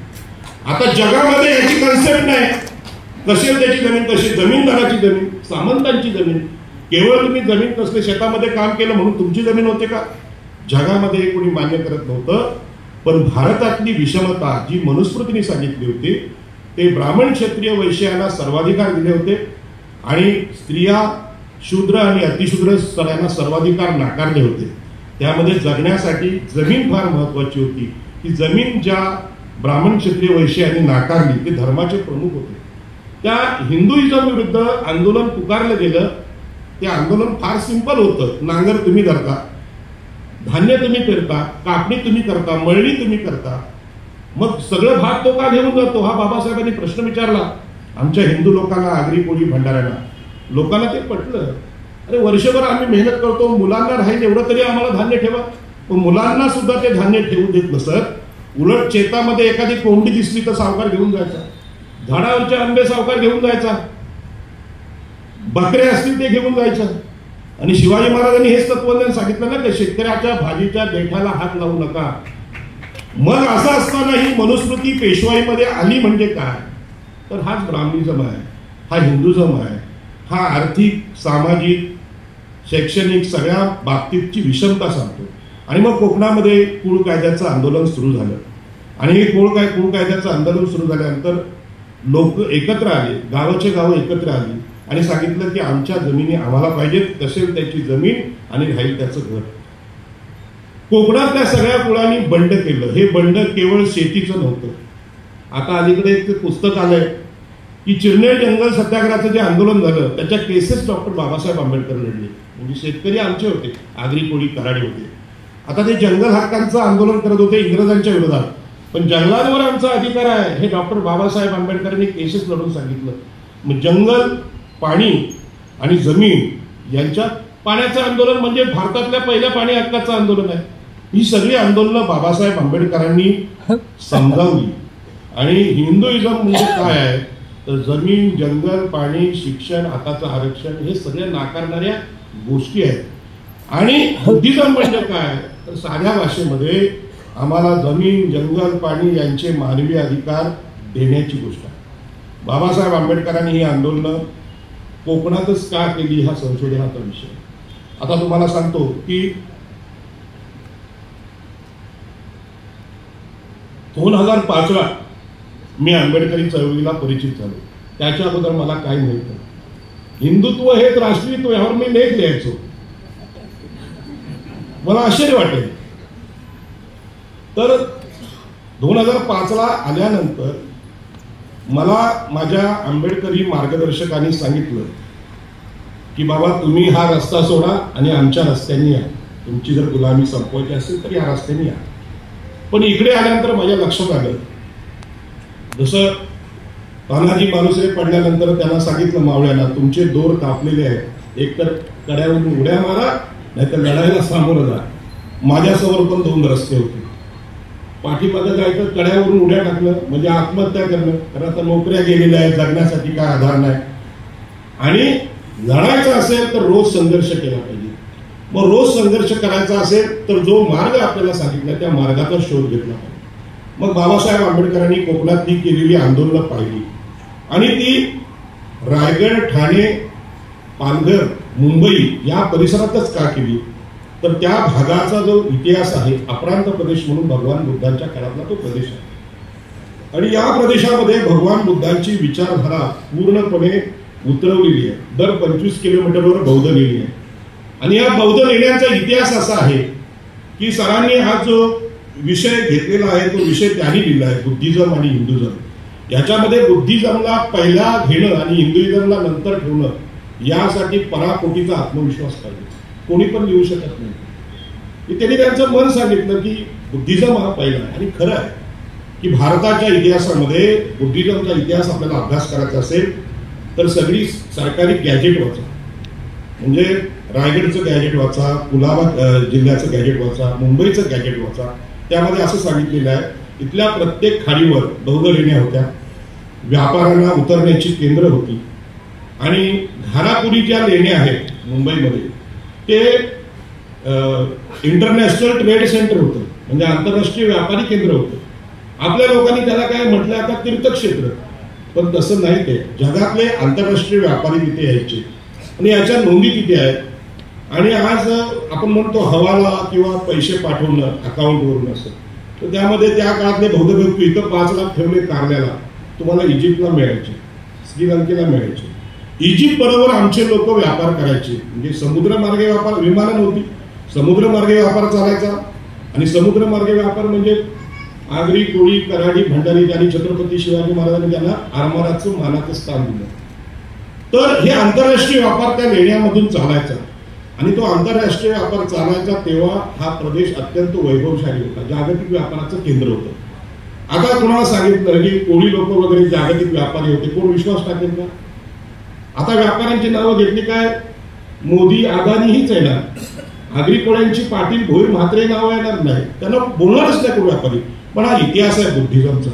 आता जगामध्ये याची कन्सेप्ट नाही, कसेल त्याची जमीन, कशी जमीनदाराची जमीन, सामंतांची जमीन. केवळ तुम्ही जमीन कसले शेतामध्ये काम केलं म्हणून तुमची जमीन होते का, जगामध्ये कोणी मान्य करत नव्हतं. पण भारतातली विषमता जी मनुस्मृतीने सांगितली होती ते ब्राह्मण, क्षत्रिय, वैश्यांना सर्वाधिकार दिले होते आणि स्त्रिया, शूद्र आणि अतिशूद्र सगळ्यांना सर्वाधिकार नाकारले होते. त्यामध्ये जगण्यासाठी जमीन फार महत्वाची होती. ती जमीन ज्या ब्राह्मण, क्षत्रिय, वैश्य यांनी नाकारली ते धर्माचे प्रमुख होते. त्या हिंदुइझम विरुद्ध आंदोलन पुकारलं गेलं. ते आंदोलन फार सिंपल होतं. नांगर तुम्ही धरता, धान्य तुम्ही पेरता, कापणी तुम्ही करता, मळणी तुम्ही करता, मग सगळं भाग तो का घेऊन जातो, हा बाबासाहेबांनी प्रश्न विचारला आमच्या हिंदू लोकांना, आगरी, कोळी, भंडाऱ्यांना. लोकांना ते पटलं. अरे वर्षभर आम्ही मेहनत करतो, मुलांना राहील एवढं तरी आम्हाला धान्य ठेवा. पण मुलांना सुद्धा ते धान्य ठेवू देत नसत. उलट शेतामध्ये एखादी कोंबडी दिसली तर सावकार घेऊन जायचा, झाडावरचे आंबे सावकार घेऊन जायचा, बकरे असतील ते घेऊन जायचं. आणि शिवाजी महाराजांनी हेच तत्वज्ञान सांगितलं ना की शेतकऱ्याच्या भाजीच्या देठाला हात लावू नका. मग असं असताना ही मनुस्मृती पेशवाईमध्ये आली म्हणजे काय, तर हाच ब्राह्मणिझम आहे, हा हिंदुझम आहे, हा आर्थिक, सामाजिक शैक्षणिक सगळ्या बाबतीतची विषमता सांगतो. आणि मग कोकणामध्ये कुळ कायद्याचं आंदोलन सुरू झालं आणि हे कुळ कायद्याचं आंदोलन सुरू झाल्यानंतर लोक एकत्र आले, गावाचे गावं एकत्र आली आणि सांगितलं की आमच्या जमिनी आम्हाला पाहिजेत, तसेच त्याची जमीन आणि राहील त्याचं घर. कोकणातल्या सगळ्या कुळांनी बंड केलं. हे बंड केवळ शेतीचं नव्हतं. आता अलीकडे एक पुस्तक आलंय की चिरनेर जंगल सत्याग्रहाचं जे आंदोलन झालं त्याच्या केसेस डॉक्टर बाबासाहेब आंबेडकर लढले. म्हणजे शेतकरी आमचे होते, आगरी कोळी कराडी होते. आता ते जंगल हक्कांचं आंदोलन करत होते इंग्रजांच्या विरोधात, पण जंगलांवर आमचा अधिकार आहे हे डॉक्टर बाबासाहेब आंबेडकरांनी केसेस लढून सांगितलं. मग जंगल, पाणी आणि जमीन यांच्यात पाण्याचं आंदोलन म्हणजे भारतातल्या पहिल्या पाणी हक्काचं आंदोलन आहे. ही सगळी आंदोलनं बाबासाहेब आंबेडकरांनी समजावली. आणि हिंदुइझम म्हणजे काय आहे तर जमीन, जंगल, पाणी, शिक्षण, हाताचं आरक्षण हे सगळे नाकारणाऱ्या गोष्टी आहेत. आणि बुद्धिझम म्हणजे काय तर साध्या भाषेमध्ये आम्हाला जमीन, जंगल, पाणी यांचे मानवी अधिकार देण्याची गोष्ट आहे. बाबासाहेब आंबेडकरांनी ही आंदोलनं कोकणातच का केली हा संशोधनाचा विषय. आता तुम्हाला सांगतो की 2005ला मी आंबेडकरी चळवळीला परिचित झालो. त्याच्या अगोदर मला काही माहित नाही. हिंदुत्व हेच राष्ट्रीयत्व यावर मी लेख लिहायचो. मला आश्चर्य वाटेल. तर 2005ला आल्यानंतर मला माझ्या आंबेडकरी मार्गदर्शकांनी सांगितलं की बाबा तुम्ही हा रस्ता सोडा आणि आमच्या रस्त्यांनी या. तुमची जर गुलामी संपवायची असेल तर या रस्त्याने या. पण इकडे आल्यानंतर माझ्या लक्षात आलं, जसं तानाजी मालुसरे पडल्यानंतर त्यांना सांगितलं मावळ्यांना तुमचे दोर कापलेले आहेत, एकतर कड्यावरून उड्या मारा नाहीतर लढायला सामोरं जा. माझ्यासमोर पण 2 रस्ते होते. पाठीमागं जायचं, कड्यावरून उड्या टाकणं म्हणजे आत्महत्या करणं, कारण आता नोकऱ्या गेलेल्या आहेत, जगण्यासाठी काय आधार नाही. आणि लढायचं असेल तर रोज संघर्ष केला पाहिजे. मग रोज संघर्ष करायचा असेल तर जो मार्ग आपल्याला सांगितला त्या मार्गाचा शोध घेतला पाहिजे. मग बाबासाहेब आंबेडकरांनी कोकणातली केलेली आंदोलनं पाहिली आणि ती रायगड, ठाणे, पालघर, मुंबई या परिसरातच का केली तर त्या भागाचा जो इतिहास आहे, अप्रांत प्रदेश म्हणून भगवान बुद्धांच्या काळातला तो प्रदेश आहे. आणि या प्रदेशामध्ये भगवान बुद्धांची विचारधारा पूर्णपणे उतरवलेली आहे. दर 25 किलोमीटरवर बौद्ध लेणी आहे. आणि या बौद्ध लेण्यांचा इतिहास असा आहे की सरांनी हा जो विषय घेतलेला आहे तो विषय त्यांनी लिहिला आहे, बुद्धिझम आणि हिंदुझम. याच्यामध्ये बुद्धिझमला पहिला घेणं आणि हिंदुइझमला नंतर ठेवणं यासाठी पराकोटीचा आत्मविश्वास पाहिजे. कोणी पण लिहू शकत नाही. त्यांनी त्यांचं मन सांगितलं की बुद्धिझम हा पहिला आहे. आणि खरं आहे की भारताच्या इतिहासामध्ये बुद्धिझमचा इतिहास आपल्याला अभ्यास करायचा असेल तर सगळी सरकारी गॅजेट वाचा. म्हणजे रायगडचं गॅजेट वाचा, कुलाबा जिल्ह्याचं गॅजेट वाचा, मुंबईचं गॅजेट वाचा. त्यामध्ये असं सांगितलेलं आहे इथल्या प्रत्येक खाडीवर बौद्ध लेण्या होत्या, व्यापाऱ्यांना उतरण्याची केंद्र होती. आणि घारापुरी ज्या लेण्या आहेत मुंबईमध्ये ते इंटरनॅशनल ट्रेड सेंटर होतं, म्हणजे आंतरराष्ट्रीय व्यापारी केंद्र होतं. आपल्या लोकांनी त्याला काय म्हटलं आता तीर्थक्षेत्र, पण तसं नाही. ते जगातले आंतरराष्ट्रीय व्यापारी तिथे यायचे आणि याच्या नोंदी तिथे आहेत. आणि आज आपण म्हणतो हवाला किंवा पैसे पाठवणं अकाउंटवरून असं, तर त्यामध्ये त्या काळातले बौद्ध भिक्खू इथं 5 लाख ठेवले कारल्याला, तुम्हाला इजिप्तला मिळायचे, श्रीलंकेला मिळायचे. इजिप्त बरोबर आमचे लोक व्यापार करायचे. म्हणजे समुद्रमार्गे व्यापार, विमानं नव्हती, समुद्रमार्गे व्यापार चालायचा. आणि समुद्रमार्गे व्यापार म्हणजे आगरी, कोळी, कराडी, भंडारी आणि छत्रपती शिवाजी महाराजांनी त्यांना आरमाराचं मानाचं स्थान दिलं. तर हे आंतरराष्ट्रीय व्यापार त्या लेण्यांमधून चालायचा. आणि तो आंतरराष्ट्रीय व्यापार चालायचा तेव्हा हा प्रदेश अत्यंत वैभवशाली होता, जागतिक व्यापाराचं केंद्र होतं. आता कोणाला सांगितलं की कोळी लोक वगैरे जागतिक व्यापारी होते, कोण विश्वास टाकेल का? आता व्यापाऱ्यांची नावं घेतली काय, मोदी, अदानी हीच येणार. आगरी कोळ्यांची पाटील, भोईर, म्हात्रे नाव येणार नाही, त्यांना बोलणारच नाही कोण व्यापारी. पण हा इतिहास आहे बुद्धिझमचा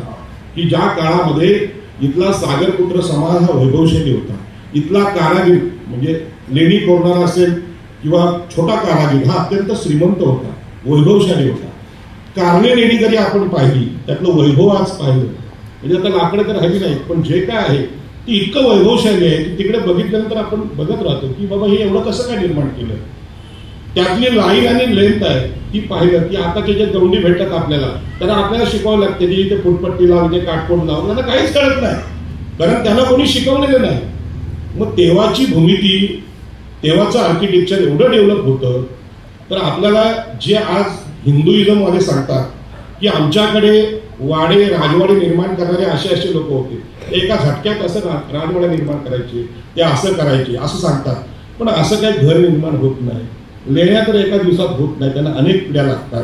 की ज्या काळामध्ये इथला सागरपुत्र समाज हा वैभवशाली होता. इथला कारागीर म्हणजे लेणी कोरणारा असेल किंवा छोटा कारागीर हा अत्यंत श्रीमंत होता, वैभवशाली होता. कारणे लेणी जरी आपण पाहिली त्यातलं वैभव आज पाहिलं, म्हणजे आता लाकडं तर राहिली नाही, पण जे काय आहे ती इतकं वैभवशाली आहे की तिकडे बघितल्यानंतर आपण बघत राहतो की बाबा हे एवढं कसं काय निर्माण केलं. त्यातली लाईन आणि लेंथ आहे ती पाहिलं की आताचे जे गवंडी भेटतात आपल्याला त्यांना आपल्याला शिकवावं लागते की इथे फुटपट्टी लावून इथे काटकोट लावून, त्यांना काहीच कळत नाही कारण त्यांना कोणी शिकवलेलं नाही. मग तेव्हाची भूमिती, तेव्हाचं आर्किटेक्चर एवढं डेव्हलप होतं. तर आपल्याला जे आज हिंदुइझम वाले सांगतात की आमच्याकडे वाडे राजवाडे निर्माण करणारे असे लोक होते, एका झटक्यात असं राजवाडे निर्माण करायचे, ते असं करायचे असं सांगतात. पण असं काही घर निर्माण होत नाही, लेण्या तर एका दिवसात होत नाही, त्यांना अनेक पिढ्या लागतात.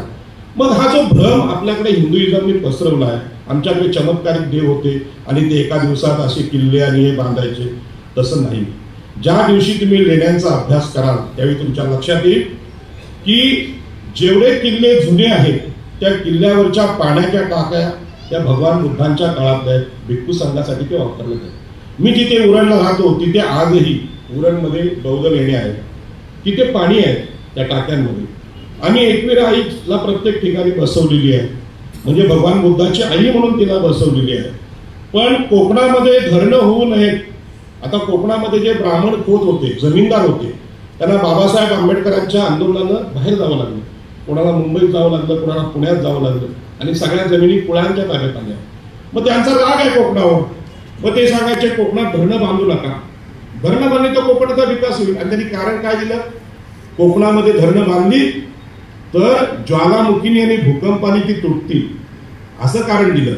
मग हा जो भ्रम आपल्याकडे हिंदुइझमने पसरवला आहे, आमच्याकडे चमत्कारिक देव होते आणि ते एका दिवसात असे किल्ले आणि हे बांधायचे, तसं नाही. ज्या दिवशी तुम्ही लेण्यांचा अभ्यास कराल त्यावेळी तुमच्या लक्षात येईल की जेवढे किल्ले जुने आहेत त्या किल्ल्यावरच्या पाण्याच्या टाक्या त्या भगवान बुद्धांच्या काळातल्या आहेत. भिक्खू संघासाठी ते वापरले जातात. मी जिथे उरणला राहतो तिथे आजही उरणमध्ये बौद्ध लेण्या आहेत, तिथे पाणी आहे त्या टाक्यांमध्ये. आणि एकविरा आईला प्रत्येक ठिकाणी बसवलेली आहे, म्हणजे भगवान बुद्धाची आई म्हणून तिला बसवलेली आहे. पण कोकणामध्ये धरणं होऊ नयेत. आता कोकणामध्ये जे ब्राह्मण खोत होते, जमीनदार होते, त्यांना बाबासाहेब आंबेडकरांच्या आंदोलनानं बाहेर जावं लागलं. कोणाला मुंबईत जावं लागलं, कोणाला पुण्यात जावं लागलं आणि सगळ्या जमिनी कुळांच्या ताब्यात आल्या. मग त्यांचा राग आहे कोकणावर. मग ते सांगायचे कोकणात धरणं बांधू नका, धरणं बांधली तर कोकणाचा विकास होईल. आणि त्यांनी कारण काय दिलं, कोकणामध्ये धरणं बांधली तर ज्वालामुखीने आणि भूकंपाने ती तुटतील असं कारण दिलं.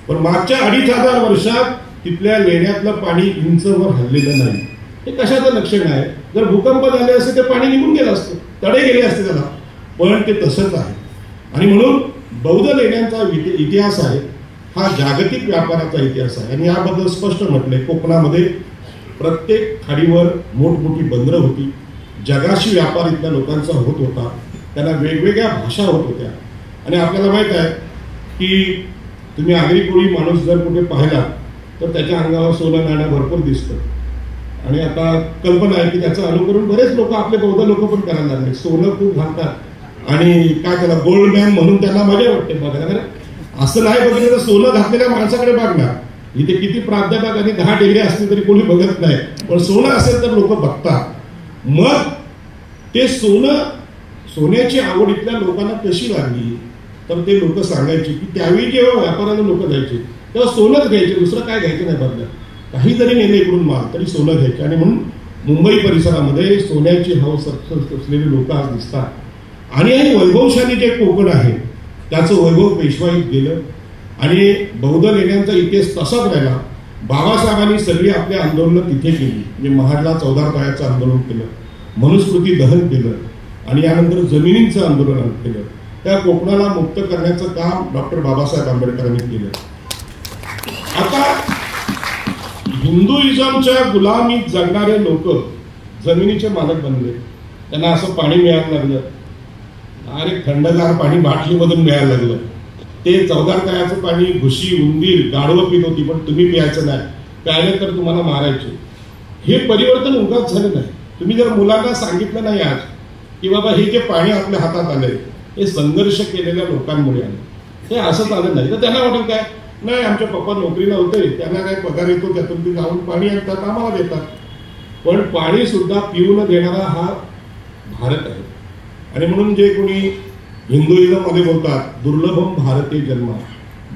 पण मागच्या 2500 वर्षात तिथल्या लेण्यातलं पाणी इंचवर हललेलं नाही. हे कशाचं लक्षण आहे. जर भूकंप झाले असते ते पाणी निघून गेलं असतं, तडे गेले असते त्याला, पण ते तसंच आहे. आणि म्हणून बौद्ध लेण्यांचा इतिहास आहे हा जागतिक व्यापाराचा इतिहास आहे. आणि याबद्दल स्पष्ट म्हटलंय, कोकणामध्ये प्रत्येक खाडीवर मोठमोठी बंदरं होती, जगाशी व्यापार इथल्या लोकांचा होत होता, त्यांना वेगवेगळ्या भाषा होत होत्या. आणि आपल्याला माहित आहे की तुम्ही आगरी कोळी माणूस जर कुठे पाहिला तर त्याच्या अंगावर सोनं नाणं भरपूर दिसतं. आणि आता कल्पना आहे की त्याचं अनुकरण बरेच लोक, आपले बौद्ध लोक पण करायला लागले. सोनं खूप घालतात आणि काय त्याला गोल्ड मॅन म्हणून त्यांना मजा वाटते बघायला. असं नाही बघितलं तर सोनं घातलेल्या माणसाकडे बघणार. इथे किती प्राध्यापक आणि 10 डिग्री असतील तरी कोणी बघत नाही, पण सोनं असेल तर लोक बघतात. मग ते सोन्याची आवड इथल्या लोकांना कशी लागली तर ते लोक सांगायचे की त्यावेळी जेव्हा व्यापाराला लोक जायचे तेव्हा सोनंच घ्यायचे, दुसरं काय घ्यायचं नाही बदल्यात. काही जरी नेले इकडून माल तरी सोनं घ्यायचे. आणि म्हणून मुंबई परिसरामध्ये सोन्याची हौस असलेले लोक आज दिसतात. आणि वैभवशाली जे कोकण आहे त्याचं वैभव पेशवाईत गेलं आणि बौद्ध लेण्यांचा इतिहास तसाच राहिला. बाबासाहेबांनी सगळी आपली आंदोलनं तिथे केली. म्हणजे महाडला 14 पायाचं आंदोलन केलं, मनुस्मृती दहन केलं आणि यानंतर जमिनींचं आंदोलन केलं. त्या कोकणाला मुक्त करण्याचं काम डॉक्टर बाबासाहेब आंबेडकरांनी केलं. आता हिंदुइझमच्या गुलामीत जगणारे लोक जमिनीचे मालक बनले. त्यांना असं पाणी मिळायला लागलं, अरे थंडगार पाणी बाटलीमधून मिळायला लागलं. ते 14 पायाचं पाणी घुशी उंदीर गाढवं पित होती, पण तुम्ही प्यायचं नाही, प्यायलं तर तुम्हाला मारायचे. हे परिवर्तन उगाच झालं नाही. तुम्ही जर मुलांना सांगितलं नाही आज की बाबा हे जे पाणी आपल्या हातात आलंय हे संघर्ष केलेल्या लोकांमुळे आलं, हे असंच आलं नाही तर त्यांना वाटेल काय, नाही आमच्या पप्पा नोकरीला होते, त्यांना काय पगार येतो त्यातून ते जाऊन पाणी आणतात, आम्हाला देतात. पण पाणी सुद्धा पिऊन देणारा हा भारत आहे. आणि म्हणून जे कोणी हिंदुइझम मध्ये बोलतात दुर्लभम भारते जन्म,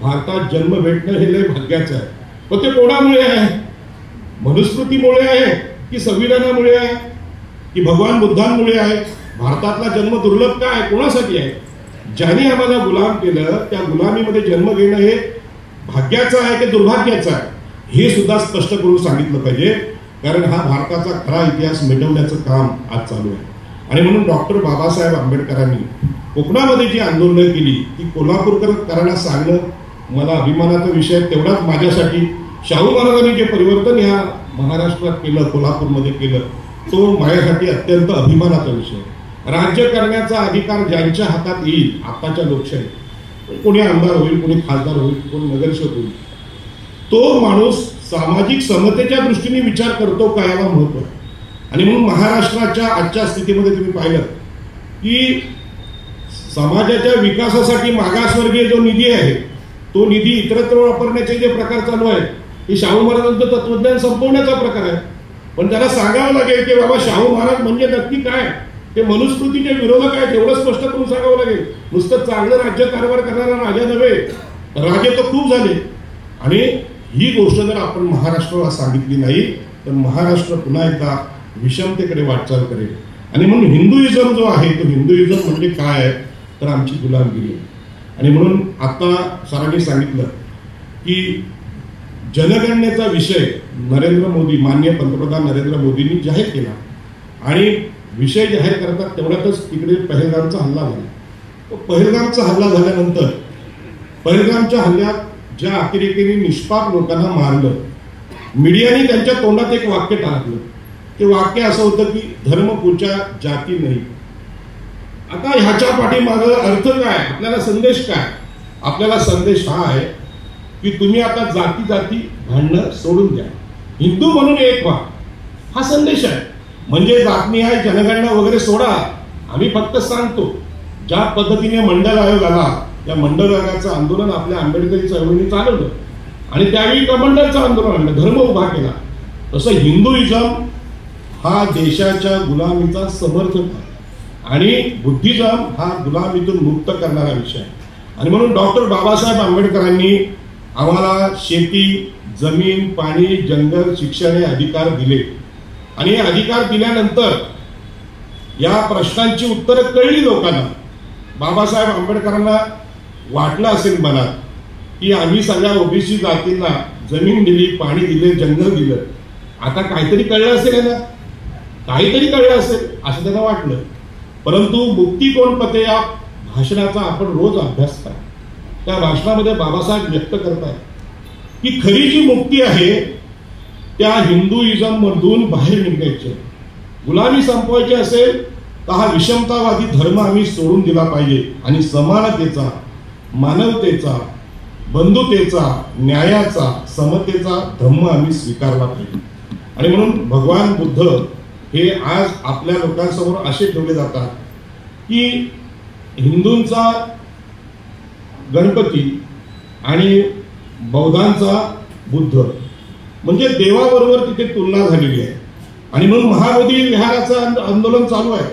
भारतात जन्म भेटणं हे लय भाग्याचं आहे. पण ते कोणामुळे आहे, मनुस्मृतीमुळे आहे की संविधानामुळे आहे की भगवान बुद्धांमुळे आहे. भारतातला जन्म दुर्लभ का आहे, कोणासाठी आहे, ज्यांनी आम्हाला गुलाम केलं त्या गुलामीमध्ये जन्म घेणं हे भाग्याचं आहे की दुर्भाग्याचं आहे हे सुद्धा स्पष्ट करून सांगितलं पाहिजे. कारण हा भारताचा खरा इतिहास मिटवण्याचं काम आज चालू आहे. आणि म्हणून डॉक्टर बाबासाहेब आंबेडकरांनी कोकणामध्ये जी आंदोलनं केली ती कोल्हापूरकरांना सांगणं मला अभिमानाचा विषय. तेवढाच माझ्यासाठी शाहू महाराजांनी जे परिवर्तन ह्या महाराष्ट्रात केलं, कोल्हापूरमध्ये केलं, तो माझ्यासाठी अत्यंत अभिमानाचा विषय. राज्य करण्याचा अधिकार ज्यांच्या हातात येईल आताच्या लोकशाहीत, कोणी आमदार होईल, कोणी खासदार होईल, कोणी नगरसेवक होईल, तो माणूस सामाजिक समतेच्या दृष्टीने विचार करतो का याला महत्व आहे. आणि म्हणून महाराष्ट्राच्या आजच्या स्थितीमध्ये तुम्ही पाहिलं की समाजाच्या विकासासाठी मागासवर्गीय जो निधी आहे तो निधी इतरत्र वापरण्याचे जे प्रकार चालू आहेत हे शाहू महाराजांचं तत्वज्ञान संपवण्याचा प्रकार आहे. पण त्याला सांगावं लागेल की बाबा शाहू महाराज म्हणजे नक्की काय, ते मनुस्मृतीचे विरोधक आहेत एवढं स्पष्ट करून सांगावं लागेल. नुसतं चांगलं राज्यकारभार करणारा राजा नव्हे, राजे तर खूप झाले. आणि ही गोष्ट जर आपण महाराष्ट्राला सांगितली नाही तर महाराष्ट्र पुन्हा एकदा विषमतेकडे वाटचाल करेल. आणि म्हणून हिंदुइझम जो आहे तो हिंदुइझम म्हणजे काय आहे तर आमची गुलामगिरी आहे. आणि म्हणून आता सरांनी सांगितलं की जनगणनेचा विषय नरेंद्र मोदी, माननीय पंतप्रधान नरेंद्र मोदींनी जाहीर केला आणि विषय जाहीर करतात तेवढ्यातच तिकडे पहलगामचा हल्ला झाला. तो पहलगामचा हल्ला झाल्यानंतर पहलगामच्या हल्ल्यात ज्या अतिरेकींनी निष्पाप लोकांना मारलं, मीडियाने त्यांच्या तोंडात एक वाक्य टाकलं. ते वाक्य असं होतं की धर्म पूजा जाती नाही. आता ह्याच्या पाठीमागं अर्थ काय, आपल्याला संदेश काय? आपल्याला संदेश हा आहे की तुम्ही आता जाती जाती भांडणं सोडून द्या, हिंदू म्हणून एक व्हा, हा संदेश आहे. म्हणजे जातनिहाय जनगणना वगैरे सोडा, आम्ही फक्त सांगतो ज्या पद्धतीने मंडल आयोग आला त्या मंडल आयोगाचं आंदोलन आपल्या आंबेडकरी चळवळीने चालवलं आणि त्यावेळी कमंडलचं आंदोलन आणलं, धर्म उभा केला. तसं हिंदुइझम हा देशाच्या गुलामीचा समर्थक आहे आणि बुद्धिझम हा गुलामीतून मुक्त करणारा विषय आहे. आणि म्हणून डॉक्टर बाबासाहेब आंबेडकरांनी आम्हाला शेती, जमीन, पाणी, जंगल, शिक्षण हे अधिकार दिले आणि हे अधिकार दिल्यानंतर या प्रश्नांची उत्तरं कळली लोकांना. बाबासाहेब आंबेडकरांना वाटलं असेल मनात की आम्ही सगळ्या ओबीसी जातींना जमीन दिली, पाणी दिले, जंगल दिलं, आता काहीतरी कळलं असेल ना, काहीतरी कळलं असेल असं त्यांना वाटलं. परंतु मुक्ती कोण पते या भाषणाचा आपण रोज अभ्यास करा. त्या भाषणामध्ये बाबासाहेब व्यक्त करतात की खरी जी मुक्ती आहे त्या हिंदुइझम मधून बाहेर निघण्याची. गुलामी संपवायची असेल तर हा विषमतावादी धर्म आम्ही सोडून दिला पाहिजे आणि समानतेचा, मानवतेचा, बंधुतेचा, न्यायाचा, समतेचा धम्म आम्ही स्वीकारला पाहिजे. आणि म्हणून भगवान बुद्ध हे आज आपल्या लोकांसमोर असे ठेवले जातात की हिंदूंचा गणपती आणि बौद्धांचा बुद्ध म्हणजे देवाबरोबर तिथे तुलना झालेली आहे. आणि म्हणून महाबोधी विहाराचं आंदोलन चालू आहे.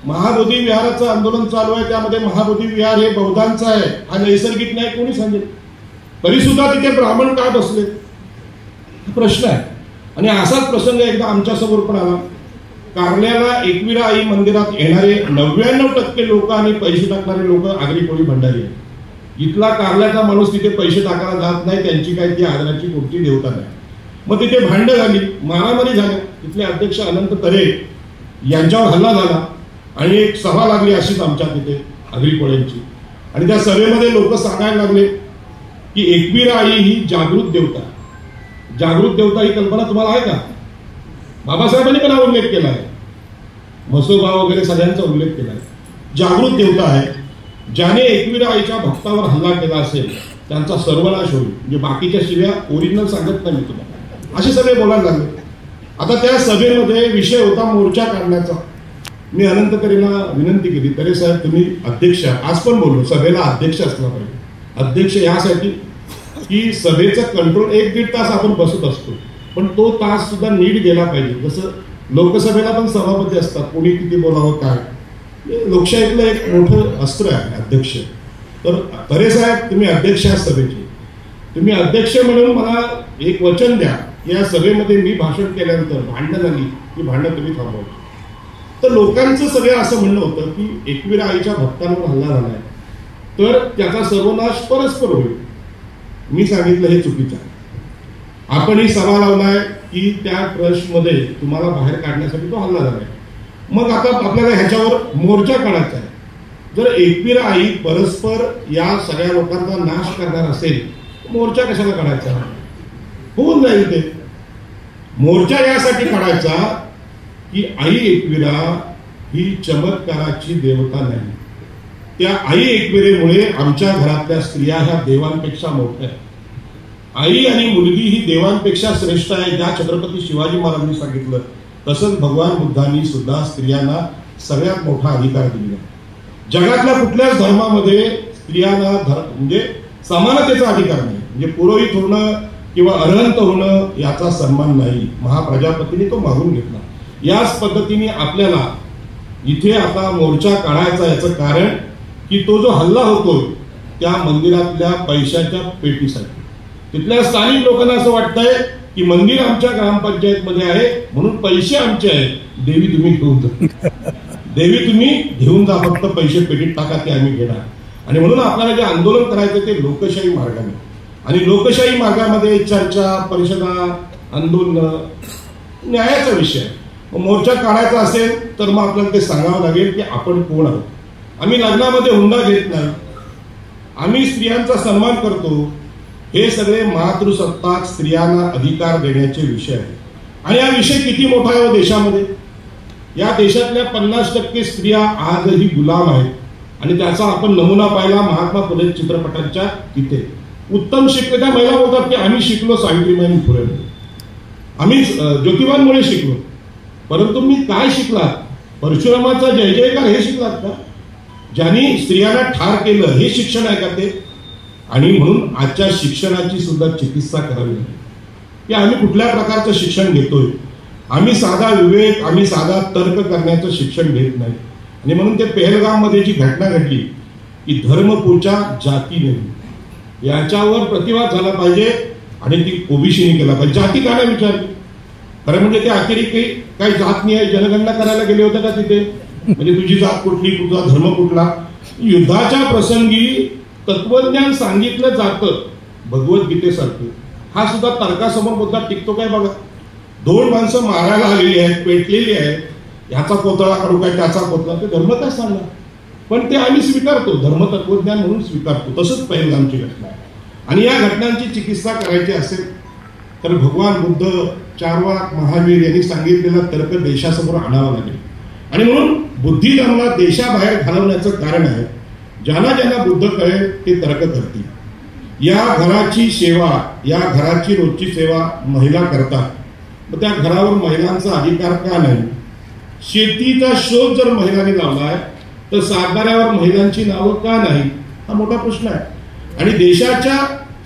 महाबोधी विहाराचं आंदोलन चालू आहे. त्यामध्ये महाबोधी विहार हे बौद्धांचं आहे हा नैसर्गिक न्याय कोणी सांगेल? तरी सुद्धा तिथे ब्राह्मण का बसले हा प्रश्न आहे. आणि असाच प्रसंग एकदा आमच्या समोर पण आला. कारल्याला एकविरा आई मंदिरात येणारे 99% लोक आणि पैसे टाकणारे लोक आगरी कोळी भंडारी आहेत. इथला कारल्याचा माणूस तिथे पैसे टाकायला जात नाही, त्यांची काय ती आदराची कोणती देवता नाही. मग तिथे भांडण झाली, मारामारी झाली. तिथले अध्यक्ष अनंत तरे यांच्यावर हल्ला झाला आणि एक सभा लागली अशीच आमच्या तिथे आगरी कोळ्यांची. आणि त्या सभेमध्ये लोक सांगायला लागले की एकविरा आई ही जागृत देवता. जागृत देवता ही कल्पना तुम्हाला आहे का? बाबासाहेबांनी पण हा उल्लेख केला आहे, म्हसोबा वगैरे सगळ्यांचा उल्लेख केला आहे. जागृत देवता आहे. ज्याने एकविरा आईच्या भक्तावर हल्ला केला असेल त्यांचा सर्वनाश होईल. म्हणजे बाकीच्या शिव्या ओरिजिनल सांगत नाही मी तुम्हाला, असे सगळे बोलायला लागले. आता त्या सभेमध्ये विषय होता मोर्चा काढण्याचा. मी अनंत तरेला विनंती केली, तरे साहेब तुम्ही अध्यक्ष, आज पण बोललो सभेला अध्यक्ष असला पाहिजे. अध्यक्ष यासाठी की सभेचा कंट्रोल 1-1.5 तास आपण बसत असतो, पण तो तास सुद्धा नीट गेला पाहिजे. जसं लोकसभेला पण सभापती असतात, कोणी किती बोलावं काय, लोकशाहीतलं एक मोठं अस्त्र आहे अध्यक्ष. तर तरे साहेब तुम्ही अध्यक्ष आहात सभेचे, तुम्ही अध्यक्ष म्हणून मला एक वचन द्या या सभेमध्ये मी भाषण केल्यानंतर भांडणं झाली की भांडणं तुम्ही थांबवायची. तर लोकांचं सगळं असं म्हणणं होतं की एकविरा आईच्या भक्तांवर हल्ला झालाय तर त्याचा सर्वनाश परस्पर होईल. मी सांगितलं हे चुकीचं आहे. आपण ही सभा लावलाय की त्या ट्रस्टमध्ये तुम्हाला बाहेर काढण्यासाठी तो हल्ला झालाय. मग आता आपल्याला ह्याच्यावर मोर्चा काढायचा आहे. जर एकविरा आई परस्पर या सगळ्या लोकांचा नाश करणार असेल मोर्चा कशाला काढायचा? होऊन जाईल ते. मोर्चा यासाठी काढायचा की आई एकविरा ही चमत्काराची देवता नाही. त्या आई एकविरेमुळे आमच्या घरातल्या स्त्रिया ह्या देवांपेक्षा मोठ्या आहेत. आई आणि मुलगी ही देवांपेक्षा श्रेष्ठ आहे. ज्या छत्रपती शिवाजी महाराजांनी सांगितलं तसंच भगवान बुद्धांनी सुद्धा स्त्रियांना सगळ्यात मोठा अधिकार दिला. जगातल्या कुठल्याच धर्मामध्ये स्त्रियांना म्हणजे समानतेचा अधिकार नाही. म्हणजे पुरोहित होणं किंवा अरहंत होणं याचा सन्मान नाही. महाप्रजापतीने तो मागून घेतला. याच पद्धतीने आपल्याला इथे आता मोर्चा काढायचा, याचं कारण की तो जो हल्ला होतोय त्या मंदिरातल्या पैशाच्या पेटीसाठी. तिथल्या स्थानिक लोकांना असं वाटतंय की मंदिर आमच्या ग्रामपंचायतमध्ये आहे म्हणून पैसे आमचे आहेत, देवी तुम्ही घेऊन जा, देवी तुम्ही घेऊन जा, फक्त पैसे पेटीत टाका, ते आम्ही घेणार. आणि म्हणून आपल्याला जे आंदोलन करायचं ते लोकशाही मार्गाने, आणि लोकशाही मार्गामध्ये चर्चा, परिषदा, आंदोलन न्यायाचा विषय. मोर्चा काढायचा असेल तर मग आपल्याला ते सांगावं लागेल की आपण कोण आहोत. आम्ही लग्नामध्ये हुंडा घेत नाही, आम्ही स्त्रियांचा सन्मान करतो. हे सगळे मातृसत्ताक स्त्रियांना अधिकार देण्याचे विषय आहेत. आणि हा विषय किती मोठा आहे देशामध्ये. या देशातल्या 50% स्त्रिया आजही गुलाम आहेत. आणि त्याचा आपण नमुना पाहिला महात्मा फुले चित्रपटांच्या तिथे. उत्तम शिकलेल्या महिला बोलतात की आम्ही शिकलो सावित्रीबाई फुले, आम्ही ज्योतिबांमुळे शिकलो. परंतु मी काय शिकलात? परशुरामाचा जय जयकार हे शिकलात का? ज्यांनी स्त्रियांना ठार केलं हे शिक्षण आहे का ते? आणि म्हणून आजच्या शिक्षणाची सुद्धा चिकित्सा करावी लागेल की आम्ही कुठल्या प्रकारचं शिक्षण घेतोय. आम्ही साधा विवेक, आम्ही साधा तर्क करण्याचं शिक्षण घेत नाही. आणि म्हणून ते पहलगाममध्ये जी घटना घडली की धर्म पूजा जाती नाही, याच्यावर प्रतिवाद झाला पाहिजे. आणि ती ओबीसीने केला पाहिजे. जाती का नाही विचारली? खरं म्हणजे ते अतिरेकी काही जात नाही जनगणना करायला गेले होते का तिथे? म्हणजे तुझी जात कुठली, तुझा धर्म कुठला? युद्धाच्या प्रसंगी तत्वज्ञान सांगितलं जातं भगवद्गीतेसारखं. हा सुद्धा तर्कासमोर मुद्दा टिकतो काय बघा. 2 माणसं मारायला आलेली आहेत, पेटलेली आहेत, ह्याचा कोतळा काढू काय त्याचा कोतळा, ते धर्म काय सांगणार? पण ते आम्ही स्वीकारतो, धर्म तत्वज्ञान म्हणून स्वीकारतो. तसंच पहलगामची घटना आहे. आणि या घटनांची चिकित्सा करायची असेल तर भगवान बुद्ध, चार्वाक, महावीर यांनी सांगितलेला तर्क देशासमोर आणावा लागेल. आणि म्हणून बुद्धिजमला देशाबाहेर घालवण्याचं कारण आहे. ज्यांना ज्यांना बुद्ध कळेल ते तर्क करतील. या घराची सेवा, या घराची रोजची सेवा महिला करतात, मग त्या घरावर महिलांचा अधिकार का नाही? शेतीचा शोध जर महिलांनी लावलाय तर सातबाऱ्यावर महिलांची नावं का नाही? हा मोठा प्रश्न आहे. आणि देशाच्या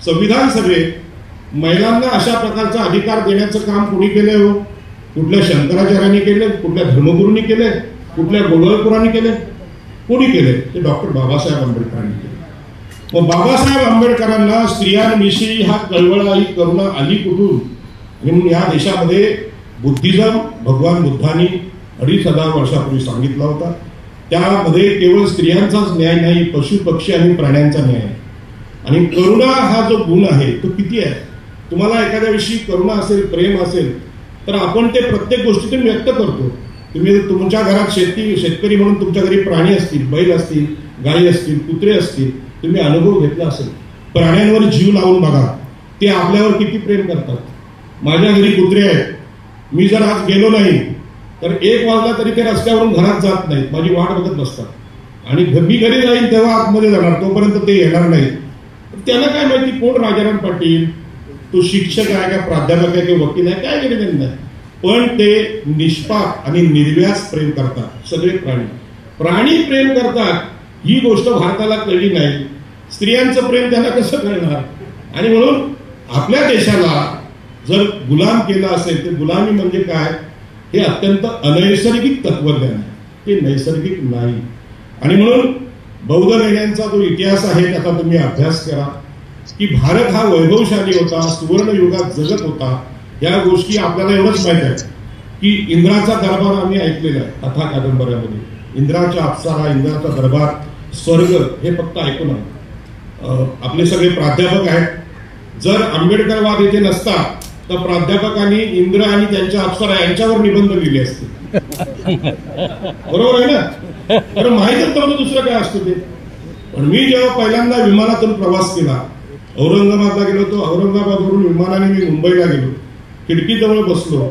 संविधान सभेत महिलांना अशा प्रकारचा अधिकार देण्याचं काम कोणी केलंय हो? कुठल्या शंकराचार्यांनी केले, कुठल्या धर्मगुरूंनी केले, कुठल्या गोळवळकरांनी केले? कोणी केले? ते डॉक्टर बाबासाहेब आंबेडकरांनी केले. मग बाबासाहेब आंबेडकरांना स्त्रियांविषयी हा कळवळा, ही करुणा आली कुठून? आणि म्हणून या देशामध्ये बुद्धिझम भगवान बुद्धांनी 2500 वर्षापूर्वी सांगितला होता. त्यामध्ये केवळ स्त्रियांचाच न्याय नाही, पशु पक्षी आणि प्राण्यांचा न्याय आहे. आणि करुणा हा जो गुण आहे तो किती आहे? तुम्हाला एखाद्याविषयी करुणा असेल, प्रेम असेल तर आपण ते प्रत्येक गोष्टीतून व्यक्त करतो. तुम्ही तुमच्या घरात शेतकरी म्हणून तुमच्या घरी प्राणी असतील, बैल असतील, गायी असतील, कुत्रे असतील, तुम्ही अनुभव घेतला असेल. प्राण्यांवर जीव लावून बघा, ते आपल्यावर किती प्रेम करतात. माझ्या घरी कुत्रे आहेत, मी जर आज गेलो नाही तर 1 वाजला तरी ते रस्त्यावरून घरात जात नाहीत, माझी वाट बघत बसतात. आणि मी घरी जाईन तेव्हा आतमध्ये जाणार, तोपर्यंत ते येणार नाही. त्याला काय माहिती कोण राजाराम पाटील, तो शिक्षक आहे का, प्राध्यापक आहे किंवा वकील आहे, काय गरज नाही. पण ते निष्पाप आणि निर्व्यास प्रेम करतात. सगळे प्राणी प्रेम करतात. ही गोष्ट भारताला कळली नाही. स्त्रियांचं प्रेम त्यांना कसं कळणार? आणि म्हणून आपल्या देशाला जर गुलाम केलं असेल तर गुलामी म्हणजे काय? हे अत्यंत अनैसर्गिक तत्वज्ञान आहे, ते नैसर्गिक नाही. आणि म्हणून बौद्ध लेण्यांचा जो इतिहास आहे त्याचा तुम्ही अभ्यास करा की भारत हा वैभवशाली होता, सुवर्ण युगात जगत होता. या गोष्टी आपल्याला एवढंच माहित आहे की इंद्राचा दरबार आम्ही ऐकलेला आहे कथा कादंबऱ्यामध्ये. इंद्राच्या अप्सरा, इंद्राचा दरबार, स्वर्ग हे फक्त ऐकून आहे. आपले सगळे प्राध्यापक आहेत. जर आंबेडकरवाद येथे नसता तर प्राध्यापकांनी इंद्र आणि त्यांच्या अप्सरा यांच्यावर निबंध लिहिले असते. बरोबर आहे ना? तर माहितच नव्हतं दुसरं काय असतं ते. पण मी जेव्हा पहिल्यांदा विमानातून प्रवास केला, औरंगाबादला गेलो होतो, औरंगाबादवरून विमानाने मी मुंबईला गेलो, खिडकीजवळ बसलो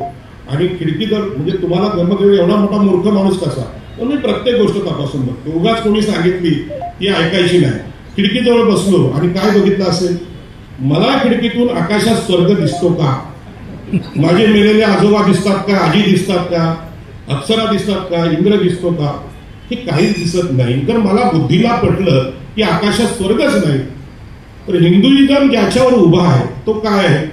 आणि खिडकीजवळ म्हणजे तुम्हाला धर्मदेव एवढा मोठा मूर्ख माणूस कसा? तर मी प्रत्येक गोष्ट तपासून बघतो. उगाच कोणी सांगितली ती ऐकायची नाही. खिडकीजवळ बसलो आणि काय बघितलं असेल? मला खिडकीतून आकाशात स्वर्ग दिसतो का? माझे मेलेले आजोबा दिसतात का? आजी दिसतात का? अप्सरा दिसतात का? इंद्र दिसतो का? हे काहीच दिसत नाही. तर मला बुद्धीला पटलं की आकाशात स्वर्गच नाही. तर हिंदुइझम ज्याच्यावर उभा आहे तो काय आहे?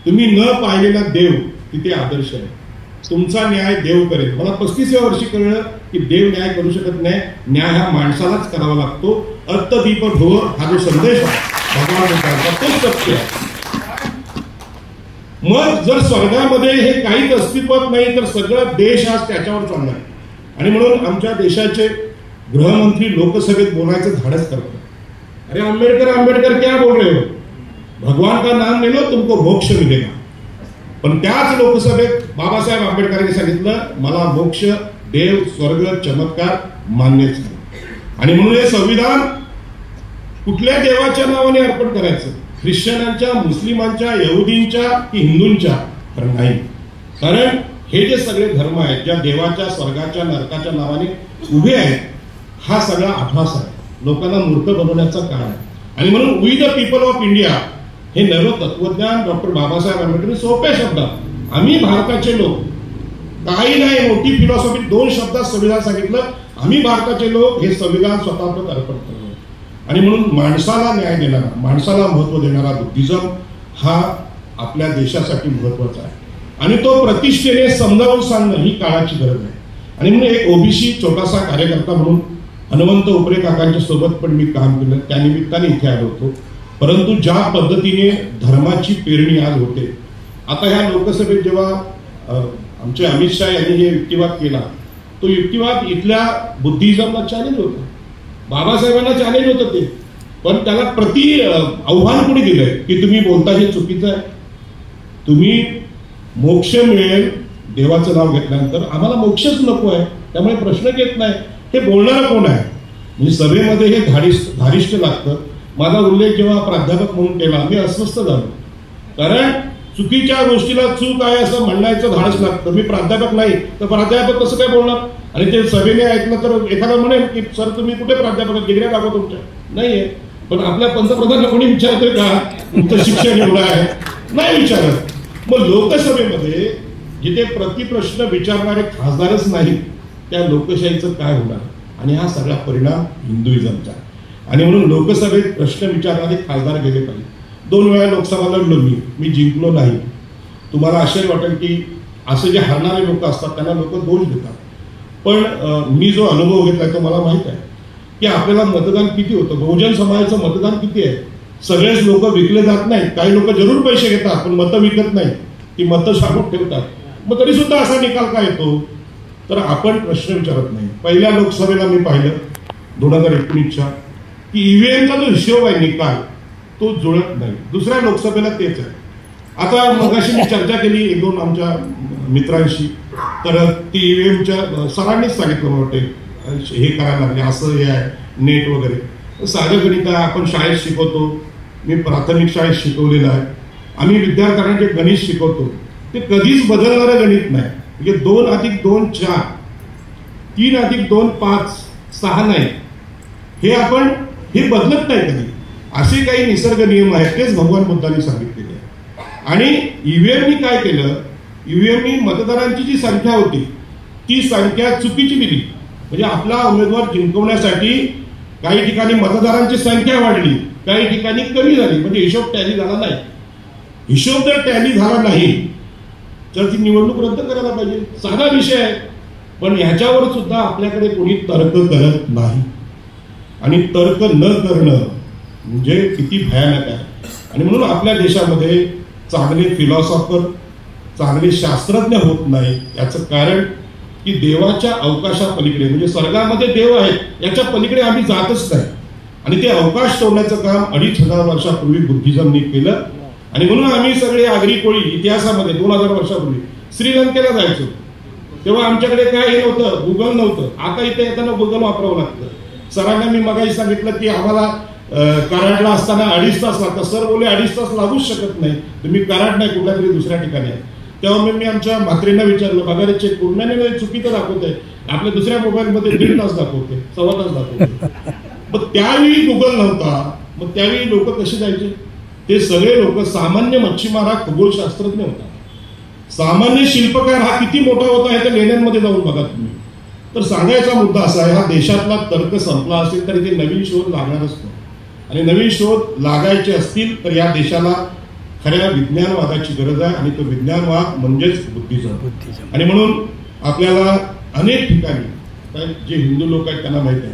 तुम्ही न पाहिलेला देव तिथे आदर्श आहे. तुमचा न्याय देव करेल. मला 35व्या वर्षी कळलं की देव न्याय करू शकत नाही, न्याय हा माणसालाच करावा लागतो. अर्थदीप ढोर हा जो संदेश आहे भगवान तोच सत्य आहे. मग जर स्वर्गामध्ये हे काहीच अस्तित्वात नाही तर सगळं देश आज त्याच्यावर चाललाय. आणि म्हणून आमच्या देशाचे गृहमंत्री लोकसभेत बोलायचं धाडस करतात. अरे आंबेडकर क्या बोल रहे हो, भगवान का नाम ले लो तुमको मोक्ष मिलेगा. पण त्याच लोकसभेत बाबासाहेब आंबेडकरांनी सांगितलं मला मोक्ष, देव, स्वर्ग, चमत्कार मान्यच नाही. आणि म्हणून हे संविधान कुठल्या देवाच्या नावाने अर्पण करायचं, ख्रिश्चनांच्या, मुस्लिमांच्या, यहुदींच्या की हिंदूंच्या, तर नाही. कारण हे जे सगळे धर्म आहेत ज्या देवाच्या, स्वर्गाच्या, नरकाच्या नावाने उभे आहेत, हा सगळा आभास आहे, लोकांना मूर्ख बनवण्याचा काळ आहे. आणि म्हणून we the people of India हे नव तत्वज्ञान डॉक्टर बाबासाहेब आंबेडकर सोप्या शब्दात, आम्ही भारताचे लोक, काही नाही मोठी फिलॉसॉफी, 2 शब्दात संविधान सांगितलं, आम्ही भारताचे लोक हे संविधान स्वतःप्रत अर्पण करतो. आणि म्हणून माणसाला न्याय देणारा, माणसाला महत्व देणारा बुद्धिझम हा आपल्या देशासाठी महत्वाचा आहे. आणि तो प्रतिष्ठेने समजावून सांगणं ही काळाची गरज आहे. आणि म्हणून एक ओबीसी छोटासा कार्यकर्ता म्हणून हनुमंत उपरे काकांच्या सोबत पण मी काम केलं, त्यानिमित्ताने इथे आलो होतो. परंतु ज्या पद्धतीने धर्माची पेरणी आज होते, आता ह्या लोकसभेत जेव्हा आमचे अमित शहा यांनी जे युक्तिवाद केला, तो युक्तिवाद इथल्या बुद्धिझमला चॅलेंज होता, बाबासाहेबांना चॅलेंज होतं ते. पण त्याला आव्हान कोणी दिलंय की तुम्ही बोलता हे चुकीचं आहे, तुम्ही मोक्ष मिळेल देवाचं नाव घेतल्यानंतर, आम्हाला मोक्षच नको आहे त्यामुळे प्रश्न येत नाही, हे बोलणारं कोण आहे. म्हणजे सभेमध्ये हे धारिष्ट लागतं. माझा उल्लेख जेव्हा प्राध्यापक म्हणून केला मी अस्वस्थ झालो, कारण चुकीच्या गोष्टीला चूक आहे असं म्हणण्याचं धाडस लागतं. मी प्राध्यापक नाही तर प्राध्यापक कसं काय बोलणार. आणि ते सभेने ऐकलं तर एखादा म्हणेल की सर तुम्ही कुठे प्राध्यापक, डिग्र्या दाखवा तुमच्या, नाहीये. पण आपल्या पंतप्रधानांना कोणी विचारतोय का तुमचं शिक्षण एवढं आहे, नाही विचारत. मग लोकसभेमध्ये जिथे प्रतिप्रश्न विचारणारे खासदारच नाहीत त्या लोकशाहीचं काय होणार. आणि हा सगळा परिणाम हिंदुइझमचा. आणि म्हणून लोकसभेत प्रश्न विचारणारे खासदार गेले पाहिजे. 2 वेळा लोकसभा लढलो मी जिंकलो नाही. तुम्हाला आश्चर्य वाटेल की असे जे हारणारे लोक असतात त्यांना लोक दोष देतात. पण मी जो अनुभव घेतलाय तो मला माहित आहे की आपल्याला मतदान किती होतं. बहुजन समाजाचं मतदान किती आहे. सगळेच लोक विकले जात नाहीत, काही लोक जरूर पैसे घेतात पण मतं विकत नाही, ती मतं साठवून ठेवतात. मग तरी सुद्धा असा निकाल काय येतो तर आपण प्रश्न विचारत नाही. पहिल्या लोकसभेला मी पाहिलं 2019च्या की ईव्हीएमचा जो हिशोब आहे निकाल तो जुळत नाही. दुसऱ्या लोकसभेला तेच आहे. आता मगाशी मी चर्चा केली 1-2 आमच्या मित्रांशी, तर ती ईव्हीएमच्या सरांनीच सांगितलं मला वाटते हे करायला लागले, असं हे आहे नेट वगैरे. साधं गणित आहे, आपण शाळेत शिकवतो, मी प्राथमिक शाळेत शिकवलेलं आहे. आम्ही विद्यार्थ्यांना जे गणित शिकवतो ते कधीच बदलणारं गणित नाही. म्हणजे 2 + 2 4, 3 + 2 5 6 नाही, हे बदलत नाही कधी. असे काही निसर्ग नियम आहेत, तेच भगवान बुद्धांनी सांगितलेले आहे. आणि ईव्हीएमनी काय केलं, ईव्हीएमनी मतदारांची जी संख्या होती ती संख्या चुकीची दिली. म्हणजे आपला उमेदवार जिंकवण्यासाठी काही ठिकाणी मतदारांची संख्या वाढली, काही ठिकाणी कमी झाली. म्हणजे हिशोब टॅली झाला नाही. हिशोब जर टॅली झाला नाही तर ती निवडणूक रद्द करायला पाहिजे. साधा विषय आहे. पण ह्याच्यावर सुद्धा आपल्याकडे कोणी तर्क करत नाही. आणि तर्क न करणं म्हणजे किती भयानक आहे. आणि म्हणून आपल्या देशामध्ये चांगले फिलॉसॉफर, चांगले शास्त्रज्ञ होत नाही. याचं कारण की देवाच्या अवकाशापलीकडे, म्हणजे स्वर्गामध्ये देव आहेत याच्या पलीकडे आम्ही जातच नाही. आणि ते अवकाश सोडण्याचं काम 2500 वर्षापूर्वी बुद्धिझमनी केलं. आणि म्हणून आम्ही सगळे आगरी कोळी इतिहासामध्ये 2000 वर्षापूर्वी श्रीलंकेला जायचो तेव्हा आमच्याकडे काय हे नव्हतं, गुगल नव्हतं. आता इथे येताना गुगल वापरावं लागतं. सरांना मी मगाशी सांगितलं की आम्हाला कराडला असताना 2.5 तास लागतात. सर बोले 2.5 तास लागूच शकत नाही, तुम्ही कराड नाही कुठल्या तरी दुसऱ्या ठिकाणी आहे. तेव्हा मी आमच्या म्हात्रेंना विचारलं, बघा रे चेक करून, नाही चुकीचं दाखवतंय, आपल्या दुसऱ्या मोबाईलमध्ये 1.5 तास दाखवते, 1.25 तास दाखवते. मग त्यावेळी गुगल नव्हता, मग त्यावेळी लोक कसे जायचे. ते सगळे लोक सामान्य मच्छीमार हा खगोलशास्त्रज्ञ होता, सामान्य शिल्पकार हा किती मोठा होता हे तर लेण्यांमध्ये जाऊन बघा तुम्ही. तर सांगायचा मुद्दा असा आहे, हा देशातला तर्क संपला असेल तरी ते नवीन शोध लागणारच नाही. आणि नवीन शोध लागायचे असतील तर या देशाला खऱ्या विज्ञानवादाची गरज आहे आणि तो विज्ञानवाद म्हणजेच बुद्धिझम. आणि म्हणून आपल्याला अनेक ठिकाणी जे हिंदू लोक आहेत त्यांना माहीत आहे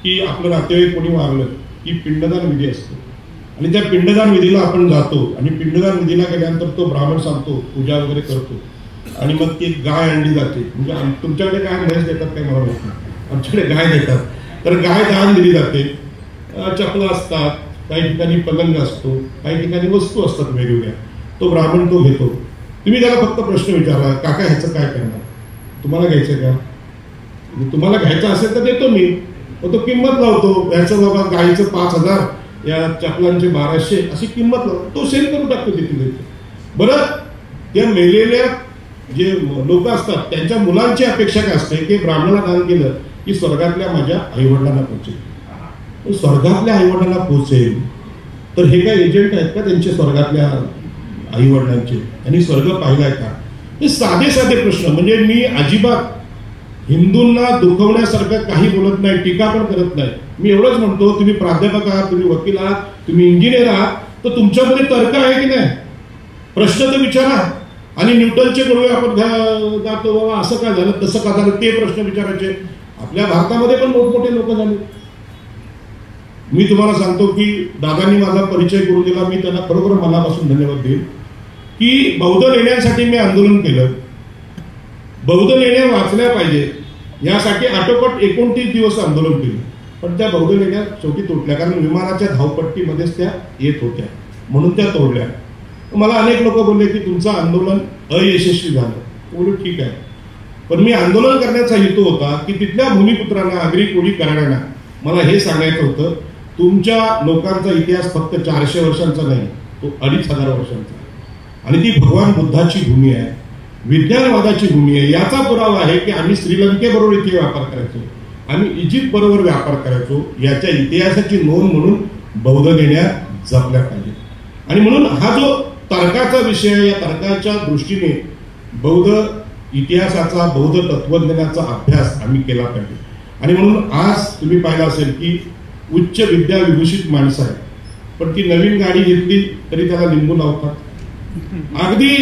की आपलं नातेवाईक कोणी वारलं की पिंडदान विधी असतो आणि त्या पिंडदान विधीला आपण जातो आणि पिंडदान विधीला गेल्यानंतर तो ब्राह्मण सांगतो, पूजा वगैरे करतो आणि मग ती गाय आणली जाते. म्हणजे तुमच्याकडे काय म्हैस देतात काय मला माहित नाही, आमच्याकडे गाय देतात. तर गाय दान दिली जाते, चपला असतात, काही ठिकाणी पलंग असतो, काही ठिकाणी वस्तू असतात वेगवेगळ्या. तो ब्राह्मण तो घेतो. तुम्ही त्याला फक्त प्रश्न विचारला, काका ह्याचं काय करणार, तुम्हाला घ्यायचं का? तुम्हाला घ्यायचं असेल तर देतो मी. तो किंमत लावतो, याचं बाबा गायचं 5,000, या चपलांचे 1200 अशी किंमत लावतो. तो सेल करून टाकतो तिथे. बरं, त्या मेलेल्या जे लोक असतात त्यांच्या मुलांची अपेक्षा काय असते की ब्राह्मणाला दान केलं की स्वर्गातल्या माझ्या आईवडिलांना पोहोचेल. स्वर्गातल्या आईवडिलांना पोहोचेल तर हे काय एजंट आहेत का त्यांचे स्वर्गातल्या आईवडिलांचे? त्यांनी स्वर्ग पाहिलाय का? हे साधे साधे प्रश्न. म्हणजे मी अजिबात हिंदूंना दुखवण्यासारखं काही बोलत नाही, टीका पण करत नाही. मी एवढंच म्हणतो, तुम्ही प्राध्यापक आहात, तुम्ही वकील आहात, तुम्ही इंजिनियर आहात, तर तुमच्यामध्ये तर्क आहे की नाही? प्रश्न तर विचारा. आणि न्यूटनचे गोळवे आपण जातो, बाबा असं काय झालं, तसं का झालं, ते प्रश्न विचारायचे. आपल्या भारतामध्ये पण मोठमोठे लोक झाले. मी तुम्हाला सांगतो की दादांनी माझा परिचय करून दिला. मी त्यांना खरोखर मनापासून धन्यवाद देईन की बौद्ध लेण्यांसाठी मी आंदोलन केलं. बौद्ध लेण्या वाचल्या पाहिजे यासाठी आटोपट 29 दिवस आंदोलन केलं. पण त्या बौद्ध लेण्या शेवटी तुटल्या, कारण विमानाच्या धावपट्टीमध्येच त्या येत होत्या म्हणून त्या तोडल्या. मला अनेक लोक बोलले की तुमचं आंदोलन अयशस्वी झालं. बोलू ठीक आहे, पण मी आंदोलन करण्याचा हेतू होता की तिथल्या भूमिपुत्रांना, आगरी कोळी कराड्यांना मला हे सांगायचं होतं, तुमच्या लोकांचा इतिहास फक्त 400 वर्षांचा नाही, तो 2500 वर्षांचा. आणि ती भगवान बुद्धाची भूमी आहे, विज्ञानवादाची भूमी आहे. याचा पुरावा आहे की आम्ही श्रीलंकेबरोबर इथे व्यापार करायचो, आम्ही इजिप्त बरोबर व्यापार करायचो. याच्या इतिहासाची नोंद म्हणून बौद्ध लेण्या जपल्या पाहिजे. आणि म्हणून हा जो तर्काचा विषय, या तर्काच्या दृष्टीने बौद्ध इतिहासाचा, बौद्ध तत्वज्ञानाचा अभ्यास आम्ही केला पाहिजे. आणि म्हणून आज तुम्ही पाहिलं असेल की उच्च विद्या विभूषित माणसं आहे, पण ती नवीन गाडी घेतली तरी त्याला लिंबू लावतात. अगदी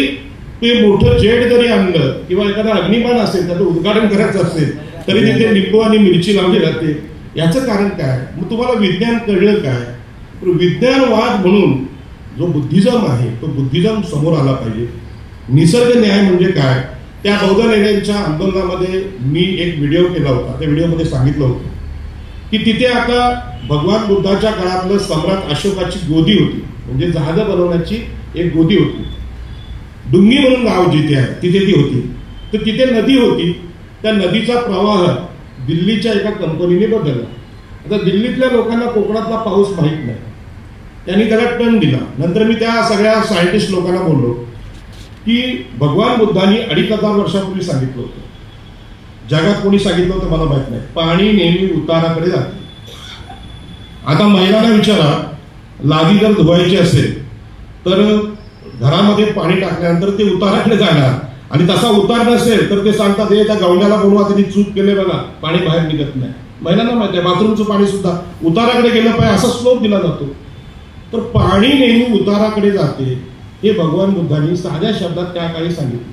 ते मोठं जेट जरी आणलं किंवा एखादा अग्निबाण असेल, त्याचं उद्घाटन करायचं असेल तरी तिथे लिंबू आणि मिरची लावली जाते. याचं कारण काय? मग तुम्हाला विज्ञान कळलं काय? विज्ञानवाद म्हणून जो बुद्धिझम आहे तो बुद्धिझम समोर आला पाहिजे. निसर्ग न्याय म्हणजे काय? त्या बौद्ध लेण्यांच्या आंदोलनामध्ये मी एक व्हिडिओ केला होता. त्या व्हिडिओमध्ये सांगितलं होतं की तिथे आता भगवान बुद्धाच्या काळातलं सम्राट अशोकाची गोदी होती, म्हणजे जहाज बनवण्याची एक गोदी होती. डुंगी म्हणून गाव जिथे आहे तिथे ती होती. तर तिथे नदी होती. त्या नदीचा प्रवाह दिल्लीच्या एका कंपनीने बदलला. आता दिल्लीतल्या लोकांना कोकणातला पाऊस माहीत नाही, त्यांनी त्याला टर्न दिला. नंतर मी त्या सगळ्या सायंटिस्ट लोकांना बोललो की भगवान बुद्धांनी 2500 वर्षापूर्वी सांगितलं होतं, जगात कोणी सांगितलं होतं मला माहित नाही, पाणी नेहमी उताराकडे जाते. आता महिलांना विचारा, लादी जर धुवायची असेल तर घरामध्ये पाणी टाकल्यानंतर ते उताराकडे जाणार, आणि तसा उतार नसेल तर ते सांगतात हे त्या गवंड्याला बोलवा, त्यांनी चूक केले बघा, पाणी बाहेर निघत नाही. महिलांना माहिती आहे बाथरूमचं पाणी सुद्धा उताराकडे गेलं पाहिजे असा स्लोप दिला जातो. तर पाणी नेहमी उताराकडे जाते हे भगवान बुद्धांनी साध्या शब्दात त्या काळी सांगितलं.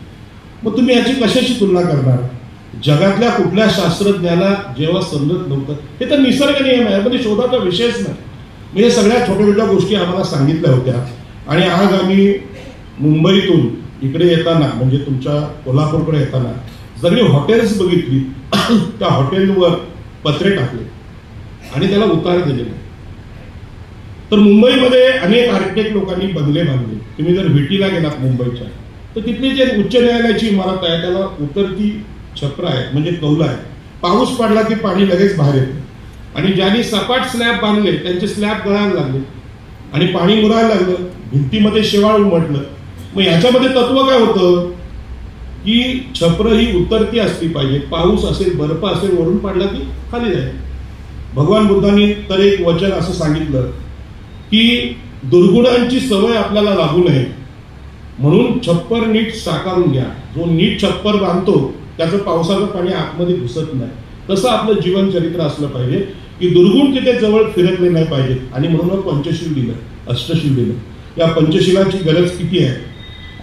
मग तुम्ही याची कशाशी तुलना करणार? जगातल्या कुठल्या शास्त्रज्ञाला जेव्हा समजत नव्हतं, हे तर निसर्ग नियम आहे, म्हणजे शोधाचा विषयच नाही. म्हणजे सगळ्या छोट्या छोट्या गोष्टी आम्हाला सांगितल्या होत्या. आणि आज आम्ही मुंबईतून इकडे येताना, म्हणजे तुमच्या कोल्हापूरकडे येताना जरी हॉटेल्स बघितली त्या हॉटेलवर पत्रे टाकले आणि त्याला उतार दिले. तर मुंबईमध्ये अनेक आर्किटेक्ट लोकांनी बंगले बांधले. तुम्ही जर व्हीटीला गेलात मुंबईच्या, तर तिथली जे उच्च न्यायालयाची इमारत आहे त्याला उतरती छप्र आहे, म्हणजे कौल आहे. पाऊस पडला की पाणी लगेच बाहेर येते. आणि ज्यांनी सपाट स्लॅब बांधले त्यांचे स्लॅब गळायला लागले आणि पाणी मुरायला लागलं, भिंतीमध्ये शेवाळ उमटलं. मग याच्यामध्ये तत्व काय होतं की छप्र ही उतरती असली पाहिजे. पाऊस असेल, बर्फ असेल, वरून पडला की खाली जाईल. भगवान बुद्धांनी तर एक वचन असं सांगितलं की दुर्गुणांची सवय आपल्याला लागू नये म्हणून छप्पर नीट साकारून घ्या. जो नीट छप्पर बांधतो त्याचं पावसाचं पाणी आतमध्ये घुसत नाही. तसं आपलं जीवन चरित्र असलं पाहिजे की दुर्गुण तिथे जवळ फिरकले नाही पाहिजेत. आणि म्हणून पंचशील दिलं, अष्टशील दिलं. या पंचशिलाची गरज किती आहे.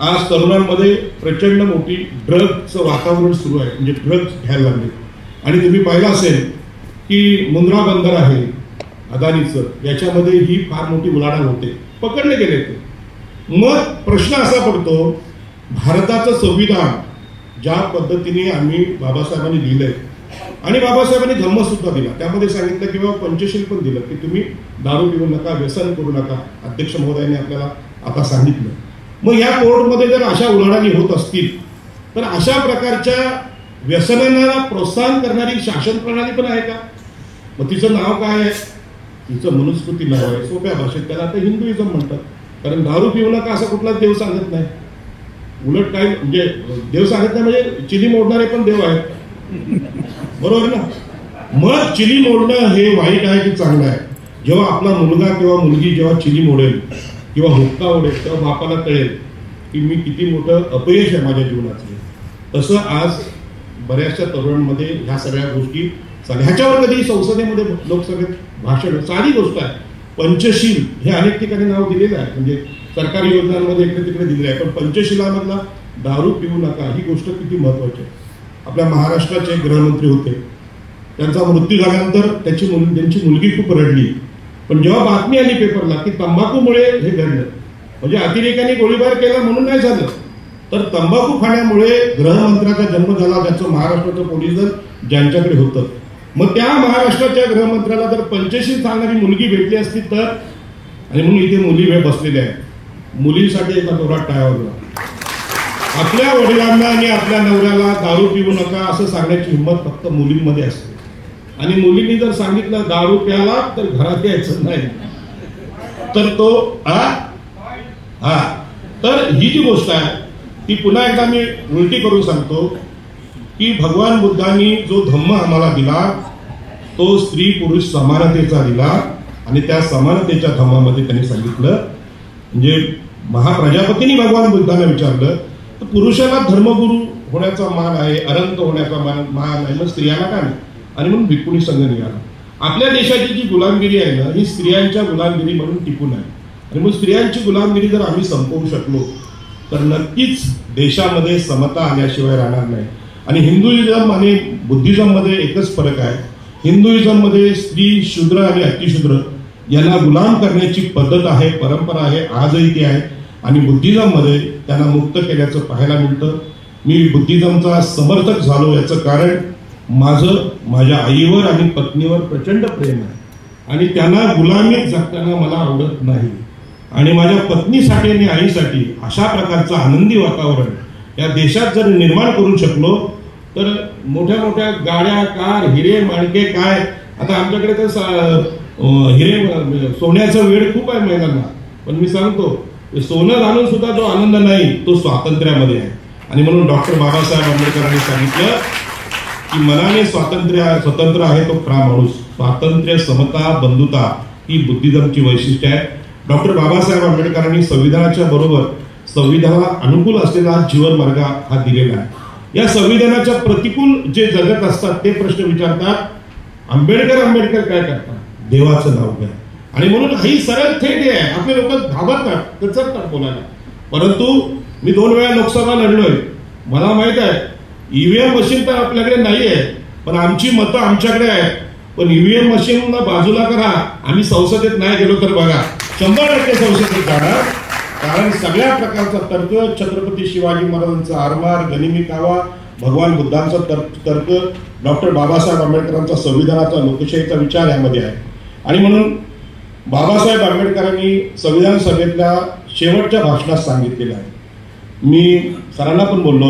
आज तरुणांमध्ये प्रचंड मोठी ड्रग्जचं वातावरण सुरू आहे, म्हणजे ड्रग्ज घ्यायला लागले. आणि तुम्ही पाहिलं असेल की मुंद्रा बंदर आहे अदानीचं, याच्यामध्ये ही फार मोठी उलाढाल होते, पकडले गेले ते. मग प्रश्न असा पडतो, भारताचं संविधान ज्या पद्धतीने आम्ही बाबासाहेबांनी लिहिलंय आणि बाबासाहेबांनी धम्म सुद्धा दिला, त्यामध्ये सांगितलं किंवा पंचशील पण दिलं की तुम्ही दारू पिऊ नका, व्यसन करू नका, अध्यक्ष महोदयांनी आपल्याला आता सांगितलं. मग या कोर्टमध्ये जर अशा उलाढाली होत असतील तर अशा प्रकारच्या व्यसनांना प्रोत्साहन करणारी शासन प्रणाली पण आहे का? मग तिचं नाव काय आहे? तिचं मनुस्मृती नाव आहे. सोप्या भाषेत त्याला आता हिंदुइझम म्हणतात, कारण दारू पिऊ नका असं कुठलाच देव सांगत नाही. उलट काय म्हणजे देव सांगत नाही म्हणजे चिली मोडणारे पण देव आहेत, बरोबर ना. मग चिली मोडणं हे वाईट आहे की चांगलं आहे? जेव्हा आपला मुलगा किंवा मुलगी जेव्हा चिली मोडेल किंवा हुक्का ओढेल तेव्हा बापाला कळेल की मी किती मोठं अपयश आहे माझ्या जीवनाचं. तसं आज बऱ्याचशा तरुणांमध्ये ह्या सगळ्या गोष्टी चालल्या. ह्याच्यावर कधी संसदेमध्ये लोकसभेत भाषण, साधी गोष्ट आहे. पंचशील हे अनेक ठिकाणी नाव दिलेलं आहे, म्हणजे सरकारी योजनांमध्ये इकडे तिकडे दिलेलं आहे, पण पंचशिलामधला दारू पिऊ नका ही गोष्ट किती महत्वाची आहे. आपल्या महाराष्ट्राचे गृहमंत्री होते, त्यांचा मृत्यू झाल्यानंतर त्यांची मुलगी खूप रडली, पण जेव्हा बातमी आली पेपरला की तंबाखूमुळे हे घडलं, म्हणजे अतिरेकाने गोळीबार केला म्हणून नाही झालं, तर तंबाखू खाण्यामुळे गृहमंत्र्याचा जन्म झाला, ज्याचं महाराष्ट्राचं पोलीस दल ज्यांच्याकडे होतं. मग त्या महाराष्ट्राच्या गृहमंत्र्याला जर पंचशील सांगणारी मुलगी भेटली असती तर, आणि म्हणून इथे मुली बसलेल्या आहेत, मुलींसाठी एका जोरात टाळ्या वाजवा. आपल्या वडिलांना आणि आपल्या नवऱ्याला दारू पिऊ नका असं सांगण्याची हिंमत फक्त मुलींमध्ये असते. आणि मुलींनी जर सांगितलं दारू प्याला तर घरात यायचं नाही, तर तो तर ही जी गोष्ट आहे ती पुन्हा एकदा मी उलटी करून सांगतो की भगवान बुद्धांनी जो धम्म आम्हाला दिला तो स्त्री पुरुष समानतेचा दिला, आणि त्या समानतेच्या धम्मामध्ये त्यांनी सांगितलं, म्हणजे महाप्रजापतींनी भगवान बुद्धांना विचारलं तर पुरुषाला धर्मगुरू होण्याचा मान आहे, अरंत होण्याचा मान आहे, मग स्त्रियांना का नाही? आणि म्हणून भिक्खुनी संघ निघाला. आपल्या देशाची जी गुलामगिरी आहे ना ही स्त्रियांच्या गुलामगिरी म्हणून टिकून आहे, आणि मग स्त्रियांची गुलामगिरी जर आम्ही संपवू शकलो तर नक्कीच देशामध्ये समता आल्याशिवाय राहणार नाही. आणि हिंदुइझम आणि बुद्धिझम मध्ये एकच फरक आहे, हिंदुइझम मध्ये स्त्री, शूद्र आणि अतिशूद्र यांना गुलाम करण्याची पद्धत आहे, परंपरा आहे, आजही ती आहे, आणि बुद्धिझम मध्ये त्यांना मुक्त केल्याचं पाहायला मिळतं. मी बुद्धिझमचा समर्थक झालो याचं कारण माझं माझ्या आईवर आणि पत्नीवर प्रचंड प्रेम आहे, आणि त्यांना गुलामीत जगताना मला आवडत नाही. आणि माझ्या पत्नीसाठी आणि आईसाठी अशा प्रकारचं आनंदी वातावरण या देशात जर निर्माण करू शकलो तर मोठ्या मोठ्या गाड्या, कार, हिरे माणके काय, आता आमच्याकडे तर हिरे सोन्याचा वेळ खूप आहे महिलांना, पण मी सांगतो सोनं घालून सुद्धा जो आनंद नाही तो स्वातंत्र्यामध्ये आहे. आणि म्हणून डॉक्टर बाबासाहेब आंबेडकरांनी सांगितलं की मनाने स्वतंत्र आहे तो खरा माणूस. स्वातंत्र्य, समता, बंधुता ही बुद्धिझमची वैशिष्ट्य आहे. डॉक्टर बाबासाहेब आंबेडकरांनी संविधानाच्या बरोबर संविधानाला अनुकूल असलेला जीवन मार्ग हा दिलेला आहे. या संविधानाच्या प्रतिकूल जे जगत असतात ते प्रश्न विचारतात, आंबेडकर काय करतात? देवाचं नाव घ्या. आणि म्हणून ही सरळ थेट आहे. आपले लोक घाबरतात, कचरतात बोलायला. परंतु मी 2 वेळा लोकसभा लढलोय, मला माहित आहे ईव्हीएम मशीन तर आपल्याकडे नाही आहे, पण आमची मतं आमच्याकडे आहेत. पण ईव्हीएम मशीनला बाजूला करा, आम्ही संसदेत नाही गेलो तर बघा 100% संसदेत जाणार. कारण सगळ्या प्रकारचा तर्क, छत्रपती शिवाजी महाराजांचा आरमार, गनिमी कावा, भगवान बुद्धांचा तर्क, डॉक्टर बाबासाहेब आंबेडकरांचा संविधानाचा, लोकशाहीचा विचार यामध्ये आहे. आणि म्हणून बाबासाहेब आंबेडकरांनी संविधान सभेतल्या शेवटच्या भाषणात सांगितलेलं आहे, मी सरांना पण बोललो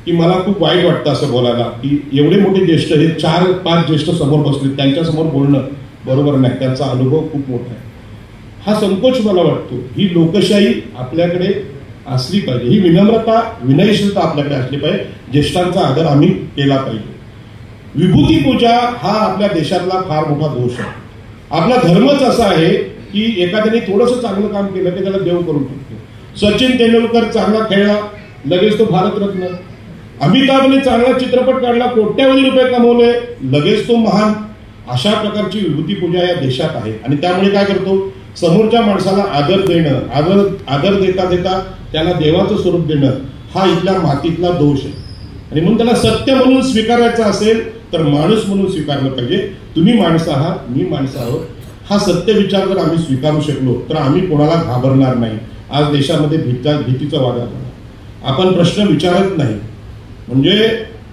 की मला खूप वाईट वाटतं असं बोलायला की एवढे मोठे ज्येष्ठ, हे 4-5 ज्येष्ठ समोर बसले, त्यांच्यासमोर बोलणं बरोबर नाही, त्यांचा अनुभव खूप मोठा आहे. हा संकोच मला वाटतो. ही लोकशाही आपल्याकडे असली पाहिजे, ही विनम्रता, विनयशीलता आपल्याकडे असली पाहिजे, ज्येष्ठांचा आदर आम्ही केला पाहिजे. विभूती पूजा हा आपल्या देशातला फार मोठा दोष आहे. आपला धर्मच असा आहे की एखाद्याने थोडंसं चांगलं काम केलं की त्याला देव करून टाकतो. सचिन तेंडुलकर चांगला खेळला, लगेच तो भारतरत्न. अमिताभने चांगला चित्रपट काढला, कोट्यावधी रुपये कमवले, लगेच तो महान. अशा प्रकारची विभूती पूजा या देशात आहे. आणि त्यामुळे काय करतो, समोरच्या माणसाला आदर देणं, आदर देता देता त्याला देवाचं स्वरूप देणं, हा इथल्या मातीतला दोष आहे. आणि म्हणून त्याला सत्य म्हणून स्वीकारायचं असेल तर माणूस म्हणून स्वीकारलं पाहिजे. तुम्ही माणसं आहात, मी माणसं आहोत, हा सत्य विचार जर आम्ही स्वीकारू शकलो तर आम्ही कोणाला घाबरणार नाही. आज देशामध्ये भीतीचं वातावरण, आपण प्रश्न विचारत नाही. म्हणजे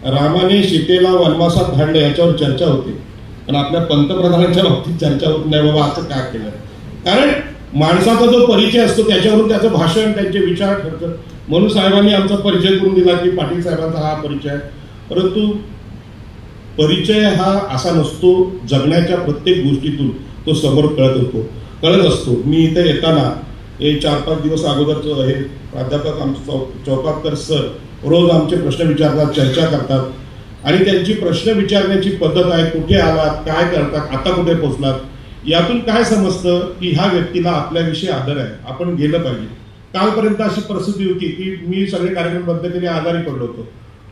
रामाने सीतेला वनवासात धाडलं याच्यावर चर्चा होते, पण आपल्या पंतप्रधानांच्या बाबतीत चर्चा होत नाही. बाबा असं का केलं? कारण माणसाचा जो परिचय असतो त्याच्यावरून त्याचं भाषण, त्यांचे विचार ठरतं. म्हणून साहेबांनी आमचा परिचय करून दिला की पाटील साहेबांचा हा परिचय. परंतु परिचय हा असा नसतो, जगण्याच्या प्रत्येक गोष्टीतून तो समोर कळत असतो. मी इथे येताना 4-5 दिवस अगोदरचं हे प्राध्यापक आमचे चौकातकर सर रोज आमचे प्रश्न विचारतात, चर्चा करतात. आणि त्यांची प्रश्न विचारण्याची पद्धत आहे, कुठे आलात, काय करतात, आता कुठे पोहोचलात, यातून काय समजतं की ह्या व्यक्तीला आपल्याविषयी आदर आहे, आपण गेलं पाहिजे. कालपर्यंत अशी परिस्थिती होती की मी सगळे कार्यक्रम बंद केले, आजारी पडलो होतो,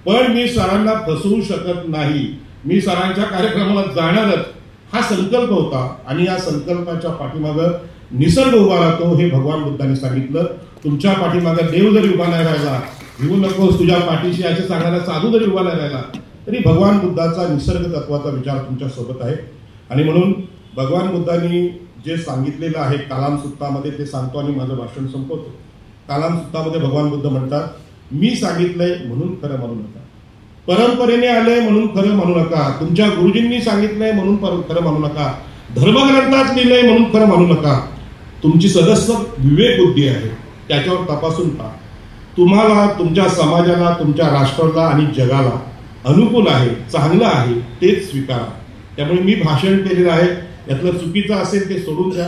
पण मी सरांना फसवू शकत नाही. मी सरांच्या कार्यक्रमाला जाणारच हा संकल्प होता. आणि या संकल्पाच्या पाठीमागं निसर्ग उभा राहतो हे भगवान बुद्धांनी सांगितलं. तुमच्या पाठीमागं देव जरी उभा नाही राहिला, भिवू नकोस तुझ्या पाठीशी असे सांगायला साधू जरी उभा नाही राहिला, तरी भगवान बुद्धाचा निसर्ग तत्वाचा विचार तुमच्या सोबत आहे. आणि म्हणून भगवान बुद्धांनी जे सांगितलेलं आहे कालाम सुत्तामध्ये ते सांगतो आणि माझं भाषण संपवतो. कालाम सुत्तामध्ये भगवान बुद्ध म्हणतात, मी सांगितलंय म्हणून खरं म्हणू नका, परंपरेने आलंय म्हणून खरं म्हणू नका, तुमच्या गुरुजींनी सांगितलंय म्हणून खरं म्हणू नका, धर्मग्रंथात लिहिलंय म्हणून खरं म्हणू नका. तुमची सदस्य विवेक बुद्धी आहे, त्याच्यावर तपासून पहा. तुम्हाला, तुमच्या समाजाला, तुमच्या राष्ट्राला आणि जगाला अनुकूल आहे, चांगलं आहे तेच स्वीकारा. त्यामुळे मी भाषण केलेलं आहे, यातलं चुकीचं असेल ते सोडून द्या.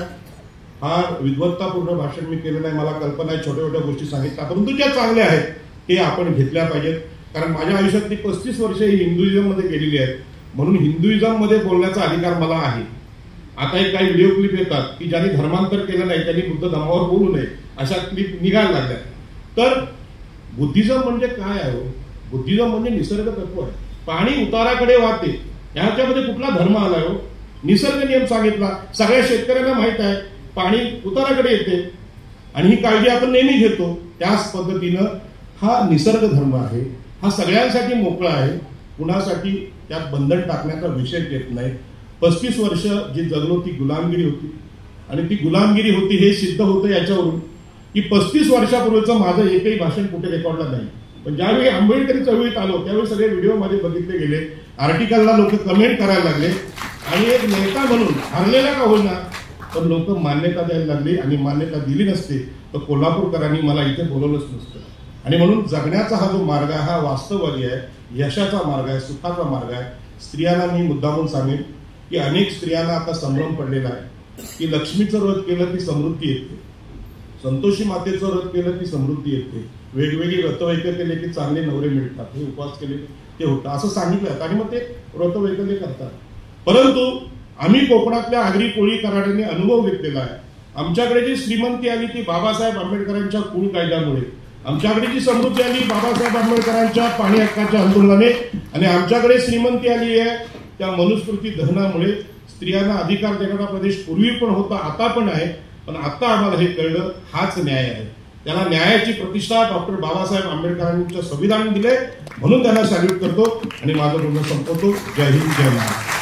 हा विद्वत्तापूर्ण भाषण मी केलं नाही, मला कल्पना आहे, छोट्या छोट्या गोष्टी सांगितल्या, परंतु ज्या चांगल्या आहेत ते आपण घेतल्या पाहिजेत. कारण माझ्या आयुष्यातली 35 वर्षे ही हिंदुइझम मध्ये गेलेली आहेत, म्हणून हिंदुइझम मध्ये बोलण्याचा अधिकार मला आहे. आता एक काही व्हिडिओ क्लिप येतात की ज्यांनी धर्मांतर केलं नाही त्यांनी बुद्ध धर्मावर बोलू नये, अशा क्लिप निघायला लागल्या. तर बुद्धिझम म्हणजे काय आहे? बुद्धिझम म्हणजे निसर्ग तत्व आहे. पाणी उताराकडे वाहते, ह्याच्यामध्ये कुठला धर्म आलाय हो? निसर्ग नियम सांगितला, सगळ्या शेतकऱ्यांना माहित आहे पाणी उताराकडे येते आणि ही काळजी आपण नेहमी घेतो. त्याच पद्धतीनं हा निसर्ग धर्म आहे, हा सगळ्यांसाठी मोकळा आहे, कुणासाठी त्यात बंधन टाकण्याचा विषय येत नाही. 35 वर्ष जी जगलो ती गुलामगिरी होती, आणि ती गुलामगिरी होती हे सिद्ध होतं याच्यावरून की 35 वर्षापूर्वीचं माझं एकही भाषण कुठे रेकॉर्डला नाही. पण ज्यावेळी आंबेडकरी चळवळीत आलो त्यावेळी सगळे व्हिडिओ मध्ये बघितले गेले, आर्टिकलला लोक कमेंट करायला लागले, आणि एक नेता म्हणून हरलेला का होईना पण लोक मान्यता द्यायला लागली. आणि मान्यता दिली नसते तर कोल्हापूरकरांनी मला इथे बोलवलंच नसतं. आणि म्हणून जगण्याचा हा जो मार्ग आहे हा वास्तववादी आहे, यशाचा मार्ग आहे, सुखाचा मार्ग आहे. स्त्रियांना मी मुद्दामून सांगेन की अनेक स्त्रियांना आता संभ्रम पडलेला आहे की लक्ष्मीचं व्रत केलं की समृद्धी येते, संतोषी मातेचं व्रत केलं की समृद्धी येते, वेगवेगळी व्रतवैकल्य केले की चांगले नवरे मिळतात, हे उपवास केले ते होतं असं सांगितलं आणि मग ते व्रतवैकल्य करतात. परंतु आम्ही कोकणातल्या आगरी कोळी कराड्यांनी अनुभव घेतलेला आहे. आमच्याकडे जी श्रीमंती आली ती बाबासाहेब आंबेडकरांच्या कुळ कायद्यामुळे, आमच्याकडे जी समृद्धी आली बाबासाहेब आंबेडकरांच्या पाणी हक्काच्या आंदोलनाने, आणि आमच्याकडे श्रीमंती आली आहे त्या मनुस्मृती दहनामुळे. स्त्रियांना अधिकार देणारा प्रदेश पूर्वी पण होता, आता पण आहे, पण आता आम्हाला हे कळलं हाच न्याय आहे. त्याला न्यायाची प्रतिष्ठा डॉक्टर बाबासाहेब आंबेडकरांच्या संविधानाने दिले, म्हणून त्यांना सॅल्यूट करतो आणि माझं बोलणं संपवतो. जय हिंद, जय महाराष्ट्र.